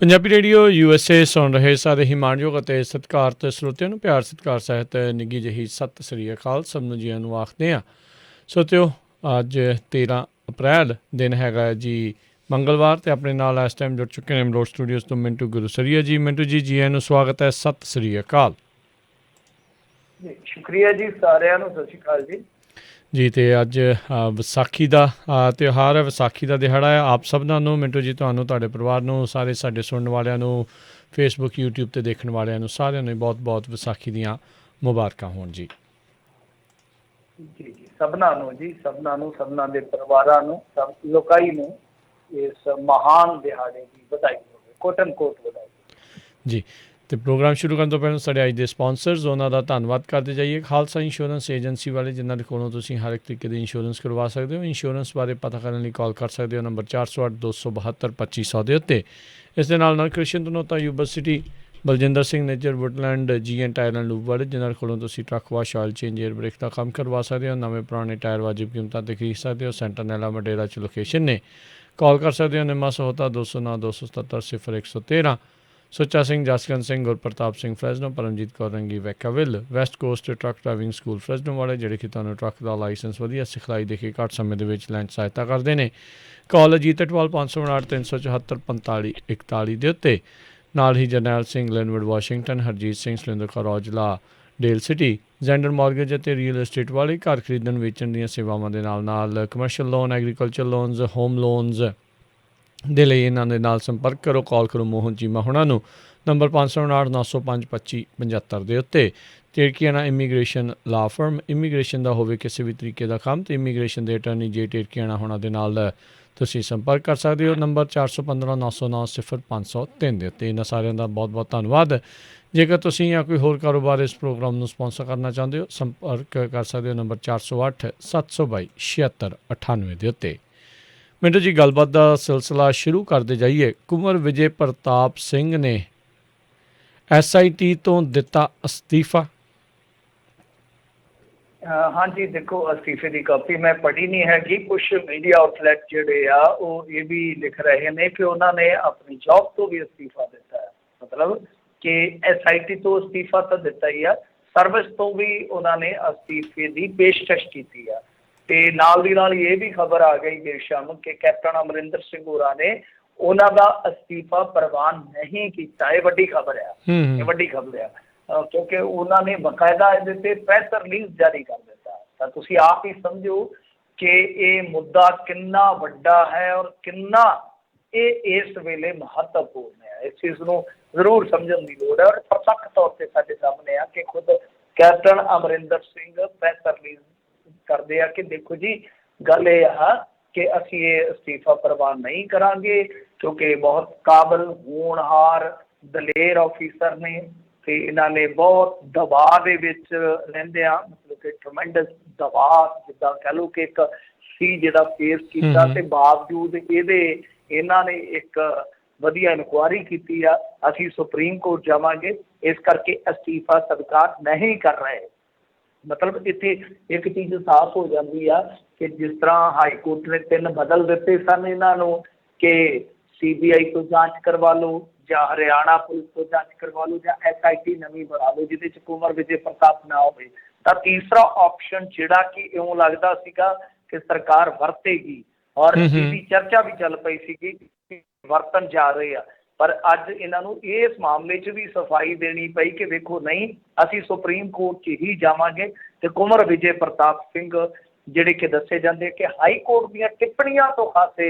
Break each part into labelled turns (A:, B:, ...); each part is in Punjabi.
A: ਪੰਜਾਬੀ ਰੇਡੀਓ USA ਸੁਣ ਰਹੇ ਸਾਰੇ ਹੀ ਮਾਣਯੋਗ ਅਤੇ ਸਤਿਕਾਰਤ ਸਰੋਤਿਆਂ ਨੂੰ ਪਿਆਰ ਸਤਿਕਾਰ ਸਹਿਤ ਨਿੱਘੀ ਜਿਹੀ ਸਤਿ ਸ੍ਰੀ ਅਕਾਲ। ਸਭ ਨੂੰ ਜੀਆਂ ਨੂੰ ਆਖਦੇ ਹਾਂ। ਸਰੋਤਿਓ, ਅੱਜ 13 ਅਪ੍ਰੈਲ ਦਿਨ ਹੈਗਾ ਜੀ ਮੰਗਲਵਾਰ, ਅਤੇ ਆਪਣੇ ਨਾਲ ਇਸ ਟਾਈਮ ਜੁੜ ਚੁੱਕੇ ਨੇ ਮਲੋਟ ਸਟੂਡੀਓਜ਼ ਤੋਂ ਮਿੰਟੂ ਗੁਰੂਸਰੀਆ ਜੀ। ਮਿੰਟੂ ਜੀ, ਜੀਆਂ ਨੂੰ ਸਵਾਗਤ ਹੈ, ਸਤਿ ਸ੍ਰੀ ਅਕਾਲ
B: ਸ਼ੁਕਰੀਆ ਜੀ, ਸਾਰਿਆਂ ਨੂੰ ਸਤਿ ਸ਼੍ਰੀ ਅਕਾਲ ਜੀ।
A: ਜੀ, ਅਤੇ ਅੱਜ ਵਿਸਾਖੀ ਦਾ ਤਿਉਹਾਰ ਹੈ, ਵਿਸਾਖੀ ਦਾ ਦਿਹਾੜਾ ਹੈ। ਆਪ ਸਭਨਾਂ ਨੂੰ, ਮਿੰਟੂ ਜੀ, ਤੁਹਾਨੂੰ, ਤੁਹਾਡੇ ਪਰਿਵਾਰ ਨੂੰ, ਸਾਰੇ ਸਾਡੇ ਸੁਣਨ ਵਾਲਿਆਂ ਨੂੰ, ਫੇਸਬੁੱਕ YouTube 'ਤੇ ਦੇਖਣ ਵਾਲਿਆਂ ਨੂੰ, ਸਾਰਿਆਂ ਨੂੰ ਬਹੁਤ ਬਹੁਤ ਵਿਸਾਖੀ ਦੀਆਂ ਮੁਬਾਰਕਾਂ ਹੋਣ ਜੀ।
B: ਜੀ ਜੀ, ਸਭਨਾਂ ਨੂੰ ਜੀ, ਸਭਨਾਂ ਨੂੰ, ਸਭਨਾਂ ਦੇ ਪਰਿਵਾਰਾਂ ਨੂੰ, ਸਭ ਲੋਕਾਈ ਨੂੰ ਇਸ ਮਹਾਨ ਦਿਹਾੜੇ ਦੀ ਵਧਾਈ ਹੋਵੇ, ਕੋਟਨ ਕੋਟ ਵਧਾਈ
A: ਜੀ। ਅਤੇ ਪ੍ਰੋਗਰਾਮ ਸ਼ੁਰੂ ਕਰਨ ਤੋਂ ਪਹਿਲਾਂ ਸਾਡੇ ਅੱਜ ਦੇ ਸਪਾਂਸਰਸ, ਉਹਨਾਂ ਦਾ ਧੰਨਵਾਦ ਕਰਦੇ ਜਾਈਏ। ਖਾਲਸਾ ਇੰਸ਼ੋਰੈਂਸ ਏਜੰਸੀ ਵਾਲੇ, ਜਿਨ੍ਹਾਂ ਦੇ ਕੋਲੋਂ ਤੁਸੀਂ ਹਰ ਇੱਕ ਤਰੀਕੇ ਦੀ ਇੰਸ਼ੋਰੈਂਸ ਕਰਵਾ ਸਕਦੇ ਹੋ। ਇੰਸ਼ੋਰੈਂਸ ਬਾਰੇ ਪਤਾ ਕਰਨ ਲਈ ਕਾਲ ਕਰ ਸਕਦੇ ਹੋ ਨੰਬਰ 408 272 2500 ਦੇ ਉੱਤੇ। ਇਸ ਦੇ ਨਾਲ Krishan Dhanota, university, Baljinder Singh Nejar, Woodland GN tyre and lube ਵਾਲੇ, ਜਿਨ੍ਹਾਂ ਕੋਲੋਂ ਤੁਸੀਂ truck wash, oil change, air brake ਦਾ ਕੰਮ ਕਰਵਾ ਸਕਦੇ ਹੋ। ਨਵੇਂ ਪੁਰਾਣੇ ਟਾਇਰ ਵਾਜਿਬ ਕੀਮਤਾਂ 'ਤੇ ਖਰੀਦ ਸਕਦੇ ਹੋ। ਸੈਂਟਰਨੈਲਾ ਮਡੇਰਾ 'ਚ ਲੋਕੇਸ਼ਨ ਨੇ। ਕਾਲ ਕਰ ਸਕਦੇ ਹੋ ਨਿਮਾ Sahota 209 277 0113। Sucha Singh, Jaskaran Singh, Gurpratap Singh ਫਰੈਜ਼ਨੋ, Paramjit Kaur Rangi Vacaville, west coast truck driving school Fresno ਵਾਲੇ, ਜਿਹੜੇ ਕਿ ਤੁਹਾਨੂੰ ਟਰੱਕ ਦਾ ਲਾਇਸੈਂਸ ਵਧੀਆ ਸਿਖਲਾਈ ਦੇ ਕੇ ਘੱਟ ਸਮੇਂ ਦੇ ਵਿੱਚ ਲੈਣ 'ਚ ਸਹਾਇਤਾ ਕਰਦੇ ਨੇ। ਕਾਲ ਅਜੀਤ ਅਟਵਾਲ 559 374 45 41 ਦੇ ਉੱਤੇ। ਨਾਲ ਹੀ Jarnail Singh, Glenwood Washington, Harjit Singh, Surinder Kaur Aujla, Del City, ਜੈਂਡਰ ਮਾਰਗੇਜ ਅਤੇ ਰੀਅਲ estate ਵਾਲੇ, ਘਰ ਖਰੀਦਣ ਵੇਚਣ ਦੀਆਂ ਸੇਵਾਵਾਂ ਦੇ ਨਾਲ ਨਾਲ ਕਮਰਸ਼ੀਅਲ ਲੋਨ, ਐਗਰੀਕਲਚਰ ਲੋਨਜ਼, ਹੋਮ ਲੋਨਜ਼ ਦੇ ਲਈ ਇਹਨਾਂ ਦੇ ਨਾਲ ਸੰਪਰਕ ਕਰੋ। ਕਾਲ ਕਰੋ ਮੋਹਨ ਚੀਮਾ ਹੁਣਾਂ ਨੂੰ ਨੰਬਰ 559 905 25 75 ਦੇ ਉੱਤੇ। ਟੇਰਕੀਆਣਾ ਇਮੀਗ੍ਰੇਸ਼ਨ ਲਾ ਫਰਮ, ਇਮੀਗ੍ਰੇਸ਼ਨ ਦਾ ਹੋਵੇ ਕਿਸੇ ਵੀ ਤਰੀਕੇ ਦਾ ਕੰਮ, ਅਤੇ ਇਮੀਗ੍ਰੇਸ਼ਨ ਦੇ ਅਟਰਨੀ ਜੇ ਟੇਰਕੀਆਣਾ ਹੁਣਾਂ ਦੇ ਨਾਲ ਤੁਸੀਂ ਸੰਪਰਕ ਕਰ ਸਕਦੇ ਹੋ ਨੰਬਰ 415 909 0503 ਦੇ ਉੱਤੇ। ਇਹਨਾਂ ਸਾਰਿਆਂ ਦਾ ਬਹੁਤ ਬਹੁਤ ਧੰਨਵਾਦ। ਜੇਕਰ ਤੁਸੀਂ ਜਾਂ ਕੋਈ ਹੋਰ ਕਾਰੋਬਾਰ ਇਸ ਪ੍ਰੋਗਰਾਮ ਨੂੰ ਸਪਾਂਸਰ ਕਰਨਾ ਚਾਹੁੰਦੇ ਹੋ, ਸੰਪਰਕ ਕਰ ਸਕਦੇ ਹੋ ਨੰਬਰ 408 722 7698 ਦੇ ਉੱਤੇ। ਮਿੰਟੂ ਜੀ, ਗੱਲਬਾਤ ਦਾ ਸਿਲਸਿਲਾ ਸ਼ੁਰੂ ਕਰਦੇ ਜਾਈਏ। ਕੁੰਵਰ ਵਿਜੇ ਪ੍ਰਤਾਪ ਸਿੰਘ ਨੇ SIT ਤੋਂ ਦਿੱਤਾ ਅਸਤੀਫਾ।
B: ਹਾਂਜੀ, ਦੇਖੋ, ਅਸਤੀਫੇ ਦੀ ਕਾਪੀ ਮੈਂ ਪੜ੍ਹੀ ਨਹੀਂ ਹੈਗੀ। ਕੁਛ ਮੀਡੀਆ ਆਊਟਲੈਟ ਜਿਹੜੇ ਆ ਉਹ ਇਹ ਵੀ ਲਿਖ ਰਹੇ ਨੇ ਕਿ ਉਹਨਾਂ ਨੇ ਆਪਣੀ ਜੌਬ ਤੋਂ ਵੀ ਅਸਤੀਫਾ ਦਿੱਤਾ ਹੈ। ਮਤਲਬ ਕਿ SIT ਤੋਂ ਅਸਤੀਫਾ ਤਾਂ ਦਿੱਤਾ ਹੀ ਆ, ਸਰਵਿਸ ਤੋਂ ਵੀ ਉਹਨਾਂ ਨੇ ਅਸਤੀਫੇ ਦੀ ਪੇਸ਼ਕਸ਼ ਕੀਤੀ ਆ। ਤੇ ਨਾਲ ਦੀ ਨਾਲ ਇਹ ਵੀ ਖਬਰ ਆ ਗਈ ਦੇਰ ਸ਼ਾਮ ਕਿ ਕੈਪਟਨ ਅਮਰਿੰਦਰ ਸਿੰਘ ਹੋਰਾਂ ਨੇ ਉਹਨਾਂ ਦਾ ਅਸਤੀਫਾ ਪ੍ਰਵਾਨ ਨਹੀਂ ਕੀਤਾ। ਇਹ ਵੱਡੀ ਖਬਰ ਆ, ਇਹ ਵੱਡੀ ਖਬਰ ਆ, ਕਿਉਂਕਿ ਉਹਨਾਂ ਨੇ ਬਕਾਇਦਾ ਇਹਦੇ ਤੇ ਪ੍ਰੈਸ ਰਿਲੀਜ਼ ਜਾਰੀ ਕਰ ਦਿੱਤਾ। ਤਾਂ ਤੁਸੀਂ ਆਪ ਹੀ ਸਮਝੋ ਕਿ ਇਹ ਮੁੱਦਾ ਕਿੰਨਾ ਵੱਡਾ ਹੈ ਔਰ ਕਿੰਨਾ ਇਹ ਇਸ ਵੇਲੇ ਮਹੱਤਵਪੂਰਨ ਹੈ। ਇਸ ਚੀਜ਼ ਨੂੰ ਜ਼ਰੂਰ ਸਮਝਣ ਦੀ ਲੋੜ ਹੈ। ਔਰ ਪ੍ਰਤੱਖ ਤੌਰ ਤੇ ਸਾਡੇ ਸਾਹਮਣੇ ਆ ਕਿ ਖੁਦ captain Amarinder Singh press release ਕਰਦੇ ਆ ਕਿ ਦੇਖੋ ਜੀ, ਗੱਲ ਇਹ ਆ ਕਿ ਅਸੀਂ ਇਹ ਅਸਤੀਫਾ ਪ੍ਰਵਾਨ ਨਹੀਂ ਕਰਾਂਗੇ, ਕਿਉਂਕਿ ਬਹੁਤ ਕਾਬਲ, ਹੋਣਹਾਰ, ਦਲੇਰ ਆਫਿਸਰ ਨੇ ਤੇ ਇਹਨਾਂ ਨੇ ਬਹੁਤ ਦਬਾਅ ਦੇ ਵਿੱਚ ਰਹਿੰਦੇ ਆ, ਮਤਲਬ ਕਿ ਟਰਮੈਂਡਸ ਦਬਾਅ, ਜਿੱਦਾਂ ਕਹਿ ਲਓ ਕਿ ਇੱਕ ਸੀ ਜਿਹੜਾ ਫੇਸ ਕੀਤਾ, ਤੇ ਬਾਵਜੂਦ ਇਹਦੇ ਇਹਨਾਂ ਨੇ ਇੱਕ ਵਧੀਆ ਇਨਕੁਆਇਰੀ ਕੀਤੀ ਆ। ਅਸੀਂ ਸੁਪਰੀਮ ਕੋਰਟ ਜਾਵਾਂਗੇ, ਇਸ ਕਰਕੇ ਅਸਤੀਫਾ ਸਵੀਕਾਰ ਨਹੀਂ ਕਰ ਰਹੇ। ਮਤਲਬ ਇੱਥੇ ਇੱਕ ਚੀਜ਼ ਸਾਫ਼ ਹੋ ਜਾਂਦੀ ਆ ਕਿ ਜਿਸ ਤਰ੍ਹਾਂ ਹਾਈ ਕੋਰਟ ਨੇ 3 ਬਦਲ ਦਿੱਤੇ ਸਨ ਇਹਨਾਂ ਨੂੰ ਕਿ CBI ਤੋਂ ਜਾਂਚ ਕਰਵਾ ਲਓ, ਜਾਂ ਹਰਿਆਣਾ ਪੁਲਿਸ ਤੋਂ ਜਾਂਚ ਕਰਵਾ ਲਓ, ਜਾਂ SIT ਨਵੀਂ ਬਣਾ ਲਓ ਜਿਹਦੇ 'ਚ ਕੁੰਵਰ ਵਿਜੇ ਪ੍ਰਤਾਪ ਨਾ ਹੋਵੇ, ਤਾਂ ਤੀਸਰਾ ਆਪਸ਼ਨ ਜਿਹੜਾ ਕਿ ਇਉਂ ਲੱਗਦਾ ਸੀਗਾ ਕਿ ਸਰਕਾਰ ਵਰਤੇਗੀ, ਔਰ ਇਹਦੀ ਚਰਚਾ ਵੀ ਚੱਲ ਪਈ ਸੀਗੀ ਕਿ ਵਰਤਣ ਜਾ ਰਹੇ ਆ। ਪਰ ਅੱਜ ਇਹਨਾਂ ਨੂੰ ਇਸ ਮਾਮਲੇ 'ਚ ਵੀ ਸਫਾਈ ਦੇਣੀ ਪਈ ਕਿ ਵੇਖੋ, ਨਹੀਂ, ਅਸੀਂ ਸੁਪਰੀਮ ਕੋਰਟ 'ਚ ਹੀ ਜਾਵਾਂਗੇ। ਤੇ ਕੁੰਵਰ ਵਿਜੇ ਪ੍ਰਤਾਪ ਸਿੰਘ ਜਿਹੜੇ ਕਿ ਦੱਸੇ ਜਾਂਦੇ ਕਿ ਹਾਈ ਕੋਰਟ ਦੀਆਂ ਟਿੱਪਣੀਆਂ ਤੋਂ ਖਾਸੇ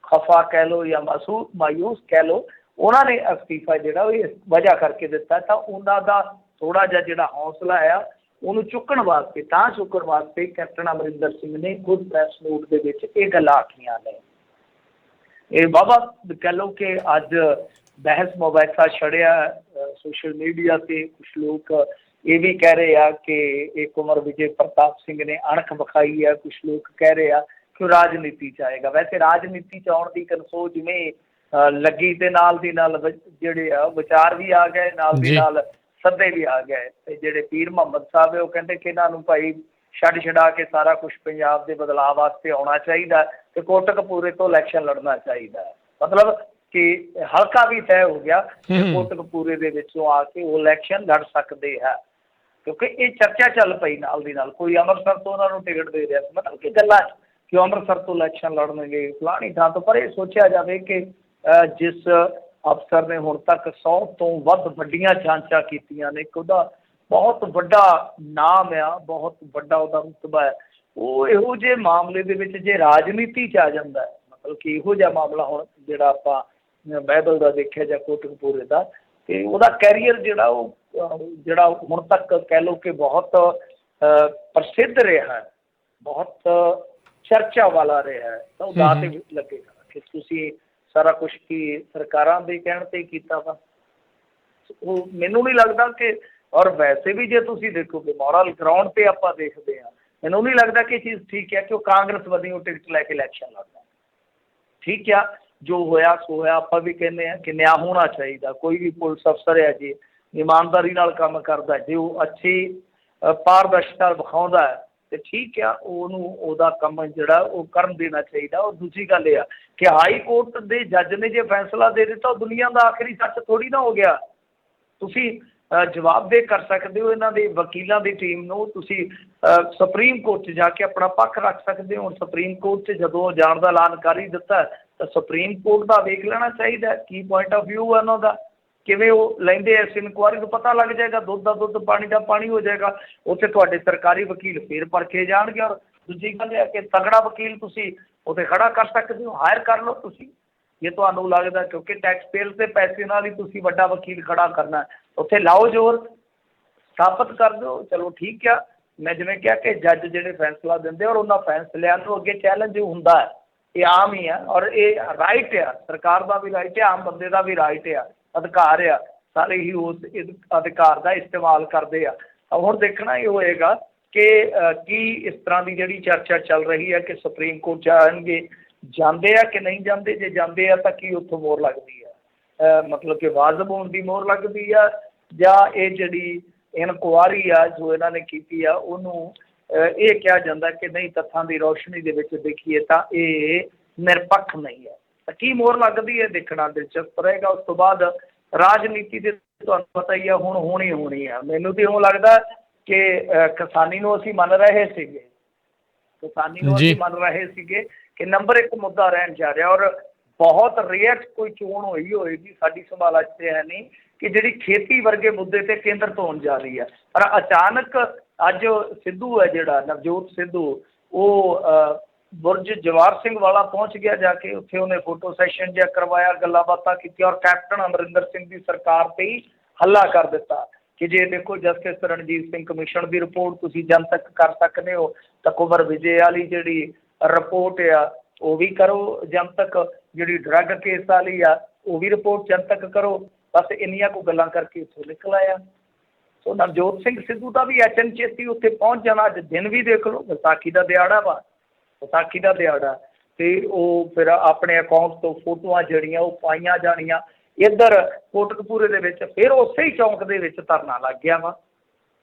B: ਖਫਾ ਕਹਿ ਲਓ ਜਾਂ ਮਾਯੂਸ ਕਹਿ ਲਓ, ਉਹਨਾਂ ਨੇ ਅਸਤੀਫਾ ਜਿਹੜਾ ਉਹ ਇਸ ਵਜ੍ਹਾ ਕਰਕੇ ਦਿੱਤਾ। ਤਾਂ ਉਹਨਾਂ ਦਾ ਥੋੜ੍ਹਾ ਜਿਹਾ ਜਿਹੜਾ ਹੌਸਲਾ ਆ ਉਹਨੂੰ ਚੁੱਕਣ ਵਾਸਤੇ ਕੈਪਟਨ ਅਮਰਿੰਦਰ ਸਿੰਘ ਨੇ ਖੁਦ ਪ੍ਰੈਸ ਨੋਟ ਦੇ ਵਿੱਚ ਇਹ ਗੱਲਾਂ ਆਖੀਆਂ ਨੇ। ਇਹ ਵਾਹਵਾ ਕਹਿ ਲਓ ਕਿ ਅੱਜ ਬਹਿਸ ਮੁਬਾਹਿਸਾ ਛੜਿਆ ਸੋਸ਼ਲ ਮੀਡੀਆ 'ਤੇ। ਕੁਛ ਲੋਕ ਇਹ ਵੀ ਕਹਿ ਰਹੇ ਆ ਕਿ ਇਹ ਕੁੰਵਰ ਵਿਜੇ ਪ੍ਰਤਾਪ ਸਿੰਘ ਨੇ ਅਣਖ ਵਿਖਾਈ ਆ। ਕੁਛ ਲੋਕ ਕਹਿ ਰਹੇ ਆ ਕਿ ਉਹ ਰਾਜਨੀਤੀ 'ਚ ਆਏਗਾ। ਵੈਸੇ ਰਾਜਨੀਤੀ 'ਚ ਆਉਣ ਦੀ ਕਨਸੋ ਜਿਵੇਂ ਲੱਗੀ, ਤੇ ਨਾਲ ਦੀ ਨਾਲ ਜਿਹੜੇ ਆ ਵਿਚਾਰ ਵੀ ਆ ਗਏ, ਨਾਲ ਦੀ ਨਾਲ ਸੱਦੇ ਵੀ ਆ ਗਏ। ਤੇ ਜਿਹੜੇ ਪੀਰ ਮੁਹੰਮਦ ਸਾਹਿਬ ਹੈ ਉਹ ਕਹਿੰਦੇ ਕਿ ਇਹਨਾਂ ਨੂੰ ਭਾਈ ਛੱਡ ਛਡਾ ਕੇ ਸਾਰਾ ਕੁਛ ਪੰਜਾਬ ਦੇ ਬਦਲਾਅ ਵਾਸਤੇ ਆਉਣਾ ਚਾਹੀਦਾ, ਤੇ ਕੋਟਕਪੂਰੇ ਤੋਂ ਇਲੈਕਸ਼ਨ ਲੜਨਾ ਚਾਹੀਦਾ। ਮਤਲਬ ਕਿ ਹਲਕਾ ਵੀ ਤੈਅ ਹੋ ਗਿਆ ਕਿ ਕੋਟਕਪੂਰੇ ਦੇ ਵਿੱਚੋਂ ਆ ਕੇ ਉਹ ਇਲੈਕਸ਼ਨ ਲੜ ਸਕਦੇ ਹੈ, ਕਿਉਂਕਿ ਇਹ ਚਰਚਾ ਚੱਲ ਪਈ ਨਾਲ ਦੀ ਨਾਲ। ਕੋਈ ਅੰਮ੍ਰਿਤਸਰ ਤੋਂ ਉਹਨਾਂ ਨੂੰ ਟਿਕਟ ਦੇ ਰਿਹਾ, ਮਤਲਬ ਕਿ ਗੱਲਾਂ ਕਿ ਅੰਮ੍ਰਿਤਸਰ ਤੋਂ ਇਲੈਕਸ਼ਨ ਲੜਨਗੇ ਫਲਾਣੀ ਥਾਂ ਤੋਂ। ਪਰ ਇਹ ਸੋਚਿਆ ਜਾਵੇ ਕਿ ਜਿਸ ਅਫਸਰ ਨੇ ਹੁਣ ਤੱਕ 100 ਤੋਂ ਵੱਧ ਵੱਡੀਆਂ ਜਾਂਚਾਂ ਕੀਤੀਆਂ ਨੇ, ਕਿ ਉਹਦਾ ਬਹੁਤ ਵੱਡਾ ਨਾਮ ਆ, ਬਹੁਤ ਵੱਡਾ ਉਹਦਾ ਰੁਤਬਾ ਹੈ, ਉਹ ਇਹੋ ਜਿਹੇ ਮਾਮਲੇ ਦੇ ਵਿੱਚ ਜੇ ਰਾਜਨੀਤੀ 'ਚ ਆ ਜਾਂਦਾ ਹੈ, ਮਤਲਬ ਕਿ ਇਹੋ ਜਿਹਾ ਮਾਮਲਾ ਹੁਣ ਜਿਹੜਾ ਆਪਾਂ ਬਾਈਬਲ ਦਾ ਦੇਖਿਆ ਜਾਂ ਕੋਟਕਪੂਰੇ ਦਾ, ਅਤੇ ਉਹਦਾ ਕੈਰੀਅਰ ਜਿਹੜਾ ਹੁਣ ਤੱਕ ਕਹਿ ਲਓ ਕਿ ਬਹੁਤ ਪ੍ਰਸਿੱਧ ਰਿਹਾ ਹੈ, ਬਹੁਤ ਚਰਚਾ ਵਾਲਾ ਰਿਹਾ ਹੈ, ਤਾਂ ਉਹ ਦਾਅ 'ਤੇ ਲੱਗੇਗਾ ਕਿ ਤੁਸੀਂ ਸਾਰਾ ਕੁਛ ਕੀ ਸਰਕਾਰਾਂ ਦੇ ਕਹਿਣ 'ਤੇ ਕੀਤਾ ਵਾ। ਉਹ ਮੈਨੂੰ ਨਹੀਂ ਲੱਗਦਾ ਕਿ, ਔਰ ਵੈਸੇ ਵੀ ਜੇ ਤੁਸੀਂ ਦੇਖੋਗੇ ਮੋਰਲ ਗਰਾਊਂਡ 'ਤੇ ਆਪਾਂ ਦੇਖਦੇ ਹਾਂ, ਮੈਨੂੰ ਨਹੀਂ ਲੱਗਦਾ ਕਿ ਇਹ ਚੀਜ਼ ਠੀਕ ਹੈ ਕਿ ਉਹ ਕਾਂਗਰਸ ਵੱਲੋਂ ਟਿਕਟ ਲੈ ਕੇ ਇਲੈਕਸ਼ਨ ਲੜਦਾ। ਠੀਕ ਆ, ਜੋ ਹੋਇਆ ਸੋ ਹੋਇਆ। ਆਪਾਂ ਵੀ ਕਹਿੰਦੇ ਹਾਂ ਕਿ ਨਿਆਂ ਹੋਣਾ ਚਾਹੀਦਾ। ਕੋਈ ਵੀ ਪੁਲਿਸ ਅਫਸਰ ਹੈ ਜੀ ਇਮਾਨਦਾਰੀ ਨਾਲ ਕੰਮ ਕਰਦਾ, ਜੇ ਉਹ ਅੱਛੀ ਪਾਰਦਰਸ਼ਤਾ ਵਿਖਾਉਂਦਾ ਹੈ ਤੇ ਠੀਕ ਆ, ਉਹਨੂੰ ਉਹਦਾ ਕੰਮ ਜਿਹੜਾ ਉਹ ਕਰਨ ਦੇਣਾ ਚਾਹੀਦਾ। ਔਰ ਦੂਜੀ ਗੱਲ ਇਹ ਆ ਕਿ ਹਾਈ ਕੋਰਟ ਦੇ ਜੱਜ ਨੇ ਜੇ ਫੈਸਲਾ ਦੇ ਦਿੱਤਾ, ਉਹ ਦੁਨੀਆ ਦਾ ਆਖਰੀ ਸੱਚ ਥੋੜ੍ਹੀ ਨਾ ਹੋ ਗਿਆ। ਤੁਸੀਂ ਜਵਾਬਦੇਹ ਕਰ ਸਕਦੇ ਹੋ ਇਹਨਾਂ ਦੇ ਵਕੀਲਾਂ ਦੀ ਟੀਮ ਨੂੰ। ਤੁਸੀਂ ਸੁਪਰੀਮ ਕੋਰਟ 'ਚ ਜਾ ਕੇ ਆਪਣਾ ਪੱਖ ਰੱਖ ਸਕਦੇ ਹੋ। ਹੁਣ ਸੁਪਰੀਮ ਕੋਰਟ 'ਚ ਜਦੋਂ ਜਾਣ ਦਾ ਐਲਾਨ ਕਰ ਹੀ ਦਿੱਤਾ, ਤਾਂ ਸੁਪਰੀਮ ਕੋਰਟ ਦਾ ਵੇਖ ਲੈਣਾ ਚਾਹੀਦਾ ਕੀ ਪੁਆਇੰਟ ਆਫ ਵਿਊ ਹੈ ਉਹਨਾਂ ਦਾ, ਕਿਵੇਂ ਉਹ ਲੈਂਦੇ ਇਸ ਇਨਕੁਆਇਰੀ ਨੂੰ। ਪਤਾ ਲੱਗ ਜਾਏਗਾ, ਦੁੱਧ ਦਾ ਦੁੱਧ ਪਾਣੀ ਦਾ ਪਾਣੀ ਹੋ ਜਾਏਗਾ। ਉੱਥੇ ਤੁਹਾਡੇ ਸਰਕਾਰੀ ਵਕੀਲ ਫੇਰ ਪਰਖੇ ਜਾਣਗੇ। ਔਰ ਦੂਜੀ ਗੱਲ ਇਹ ਹੈ ਕਿ ਤਗੜਾ ਵਕੀਲ ਤੁਸੀਂ ਉੱਥੇ ਖੜਾ ਕਰ ਸਕਦੇ ਹੋ, ਹਾਇਰ ਕਰ ਲਓ ਤੁਸੀਂ, ਜੇ ਤੁਹਾਨੂੰ ਲੱਗਦਾ, ਕਿਉਂਕਿ ਟੈਕਸ ਪੇਅਰ ਦੇ ਪੈਸੇ ਨਾਲ ਹੀ ਤੁਸੀਂ ਵੱਡਾ ਵਕੀਲ ਖੜਾ ਕਰਨਾ, ਉੱਥੇ ਲਾਓ ਜ਼ੋਰ, ਸਥਾਪਿਤ ਕਰ ਦਿਓ। ਚਲੋ ਠੀਕ ਆ, ਮੈਂ ਜਿਵੇਂ ਕਿਹਾ ਕਿ ਜੱਜ ਜਿਹੜੇ ਫੈਸਲਾ ਦਿੰਦੇ ਔਰ ਉਹਨਾਂ ਫੈਸਲਿਆਂ ਨੂੰ ਅੱਗੇ ਚੈਲੰਜ ਹੁੰਦਾ ਹੈ, ਇਹ ਆਮ ਹੀ ਆ। ਔਰ ਇਹ ਰਾਈਟ ਆ, ਸਰਕਾਰ ਦਾ ਵੀ ਰਾਈਟ ਆ, ਆਮ ਬੰਦੇ ਦਾ ਵੀ ਰਾਈਟ ਆ, ਅਧਿਕਾਰ ਆ। ਸਾਰੇ ਹੀ ਉਸ ਅਧਿਕਾਰ ਦਾ ਇਸਤੇਮਾਲ ਕਰਦੇ ਆ। ਹੁਣ ਦੇਖਣਾ ਇਹ ਹੋਏਗਾ ਕਿ ਕੀ ਇਸ ਤਰ੍ਹਾਂ ਦੀ ਜਿਹੜੀ ਚਰਚਾ ਚੱਲ ਰਹੀ ਹੈ ਕਿ ਸੁਪਰੀਮ ਕੋਰਟ 'ਚ ਆਉਣਗੇ, ਜਾਂਦੇ ਆ ਕਿ ਨਹੀਂ ਜਾਂਦੇ। ਜੇ ਜਾਂਦੇ ਆ ਤਾਂ ਕੀ ਉੱਥੋਂ ਮੋਹਰ ਲੱਗਦੀ ਆ, ਮਤਲਬ ਕਿ ਵਾਜਬ ਹੋਣ ਦੀ ਮੋਹਰ ਲੱਗਦੀ ਆ, ਜਾਂ ਇਹ ਜਿਹੜੀ ਇਨਕੁਆਰੀ ਆ ਜੋ ਇਹਨਾਂ ਨੇ ਕੀਤੀ ਆ ਉਹਨੂੰ ਇਹ ਕਿਹਾ ਜਾਂਦਾ ਕਿ ਨਹੀਂ, ਤੱਥਾਂ ਦੀ ਰੌਸ਼ਨੀ ਦੇ ਵਿੱਚ ਦੇਖੀਏ ਤਾਂ ਇਹ ਨਿਰਪੱਖ ਨਹੀਂ ਹੈ। ਤਾਂ ਕੀ ਮੋਹਰ ਲੱਗਦੀ ਹੈ, ਦੇਖਣਾ ਦਿਲਚਸਪ ਰਹੇਗਾ। ਉਸ ਤੋਂ ਬਾਅਦ ਰਾਜਨੀਤੀ ਦੇ ਤੁਹਾਨੂੰ ਪਤਾ ਹੀ ਆ ਹੁਣ ਹੋਣੀ ਆ। ਮੈਨੂੰ ਤਾਂ ਇਉਂ ਲੱਗਦਾ ਕਿ ਕਿਸਾਨੀ ਨੂੰ ਅਸੀਂ ਮੰਨ ਰਹੇ ਸੀਗੇ, ਕਿ ਨੰਬਰ 1 ਮੁੱਦਾ ਰਹਿਣ ਜਾ ਰਿਹਾ। ਔਰ ਬਹੁਤ ਰੇਅਰ ਕੋਈ ਚੋਣ ਹੋਈ ਹੋਏਗੀ ਸਾਡੀ ਸੰਭਾਲ 'ਚ ਹੈ ਨਹੀਂ ਕਿ ਜਿਹੜੀ ਖੇਤੀ ਵਰਗੇ ਮੁੱਦੇ 'ਤੇ ਕੇਂਦਰਿਤ ਹੋਣ ਜਾ ਰਹੀ ਹੈ। ਪਰ ਅਚਾਨਕ ਅੱਜ ਸਿੱਧੂ ਹੈ ਜਿਹੜਾ ਨਵਜੋਤ ਸਿੱਧੂ, ਉਹ ਬੁਰਜ ਜਵਾਹਰ ਸਿੰਘ ਵਾਲਾ ਪਹੁੰਚ ਗਿਆ ਜਾ ਕੇ। ਉੱਥੇ ਉਹਨੇ ਫੋਟੋ ਸੈਸ਼ਨ ਜਿਹਾ ਕਰਵਾਇਆ, ਗੱਲਾਂ ਬਾਤਾਂ ਕੀਤੀਆਂ, ਔਰ ਕੈਪਟਨ ਅਮਰਿੰਦਰ ਸਿੰਘ ਦੀ ਸਰਕਾਰ 'ਤੇ ਹੀ ਹੱਲਾ ਕਰ ਦਿੱਤਾ ਕਿ ਜੇ ਦੇਖੋ ਜਸਟਿਸ ਰਣਜੀਤ ਸਿੰਘ ਕਮਿਸ਼ਨ ਦੀ ਰਿਪੋਰਟ ਤੁਸੀਂ ਜਨਤਕ ਕਰ ਸਕਦੇ ਹੋ, ਤਾਂ ਕੁਮਰ ਵਿਜੇ ਵਾਲੀ ਜਿਹੜੀ ਰਿਪੋਰਟ ਆ ਉਹ ਵੀ ਕਰੋ ਜਨਤਕ, ਜਿਹੜੀ ਡਰੱਗ ਕੇਸ ਵਾਲੀ ਆ ਉਹ ਵੀ ਰਿਪੋਰਟ ਜਨਤਕ ਕਰੋ। ਬਸ ਇੰਨੀਆਂ ਕੁ ਗੱਲਾਂ ਕਰਕੇ ਉੱਥੋਂ ਨਿਕਲ ਆਇਆ। ਸੋ ਨਵਜੋਤ ਸਿੰਘ ਸਿੱਧੂ ਦਾ ਵੀ ਅਚਨਚੇਤੀ ਉੱਥੇ ਪਹੁੰਚ ਜਾਣਾ। ਅੱਜ ਦਿਨ ਵੀ ਦੇਖ ਲਓ, ਵਿਸਾਖੀ ਦਾ ਦਿਹਾੜਾ ਵਾ, ਵਿਸਾਖੀ ਦਾ ਦਿਹਾੜਾ, ਅਤੇ ਉਹ ਫਿਰ ਆਪਣੇ ਅਕਾਊਂਟ ਤੋਂ ਫੋਟੋਆਂ ਜਿਹੜੀਆਂ ਉਹ ਪਾਈਆਂ ਜਾਣੀਆਂ। ਇੱਧਰ ਕੋਟਕਪੂਰੇ ਦੇ ਵਿੱਚ ਫਿਰ ਉਸੇ ਹੀ ਚੌਂਕ ਦੇ ਵਿੱਚ ਧਰਨਾ ਲੱਗ ਗਿਆ ਵਾ।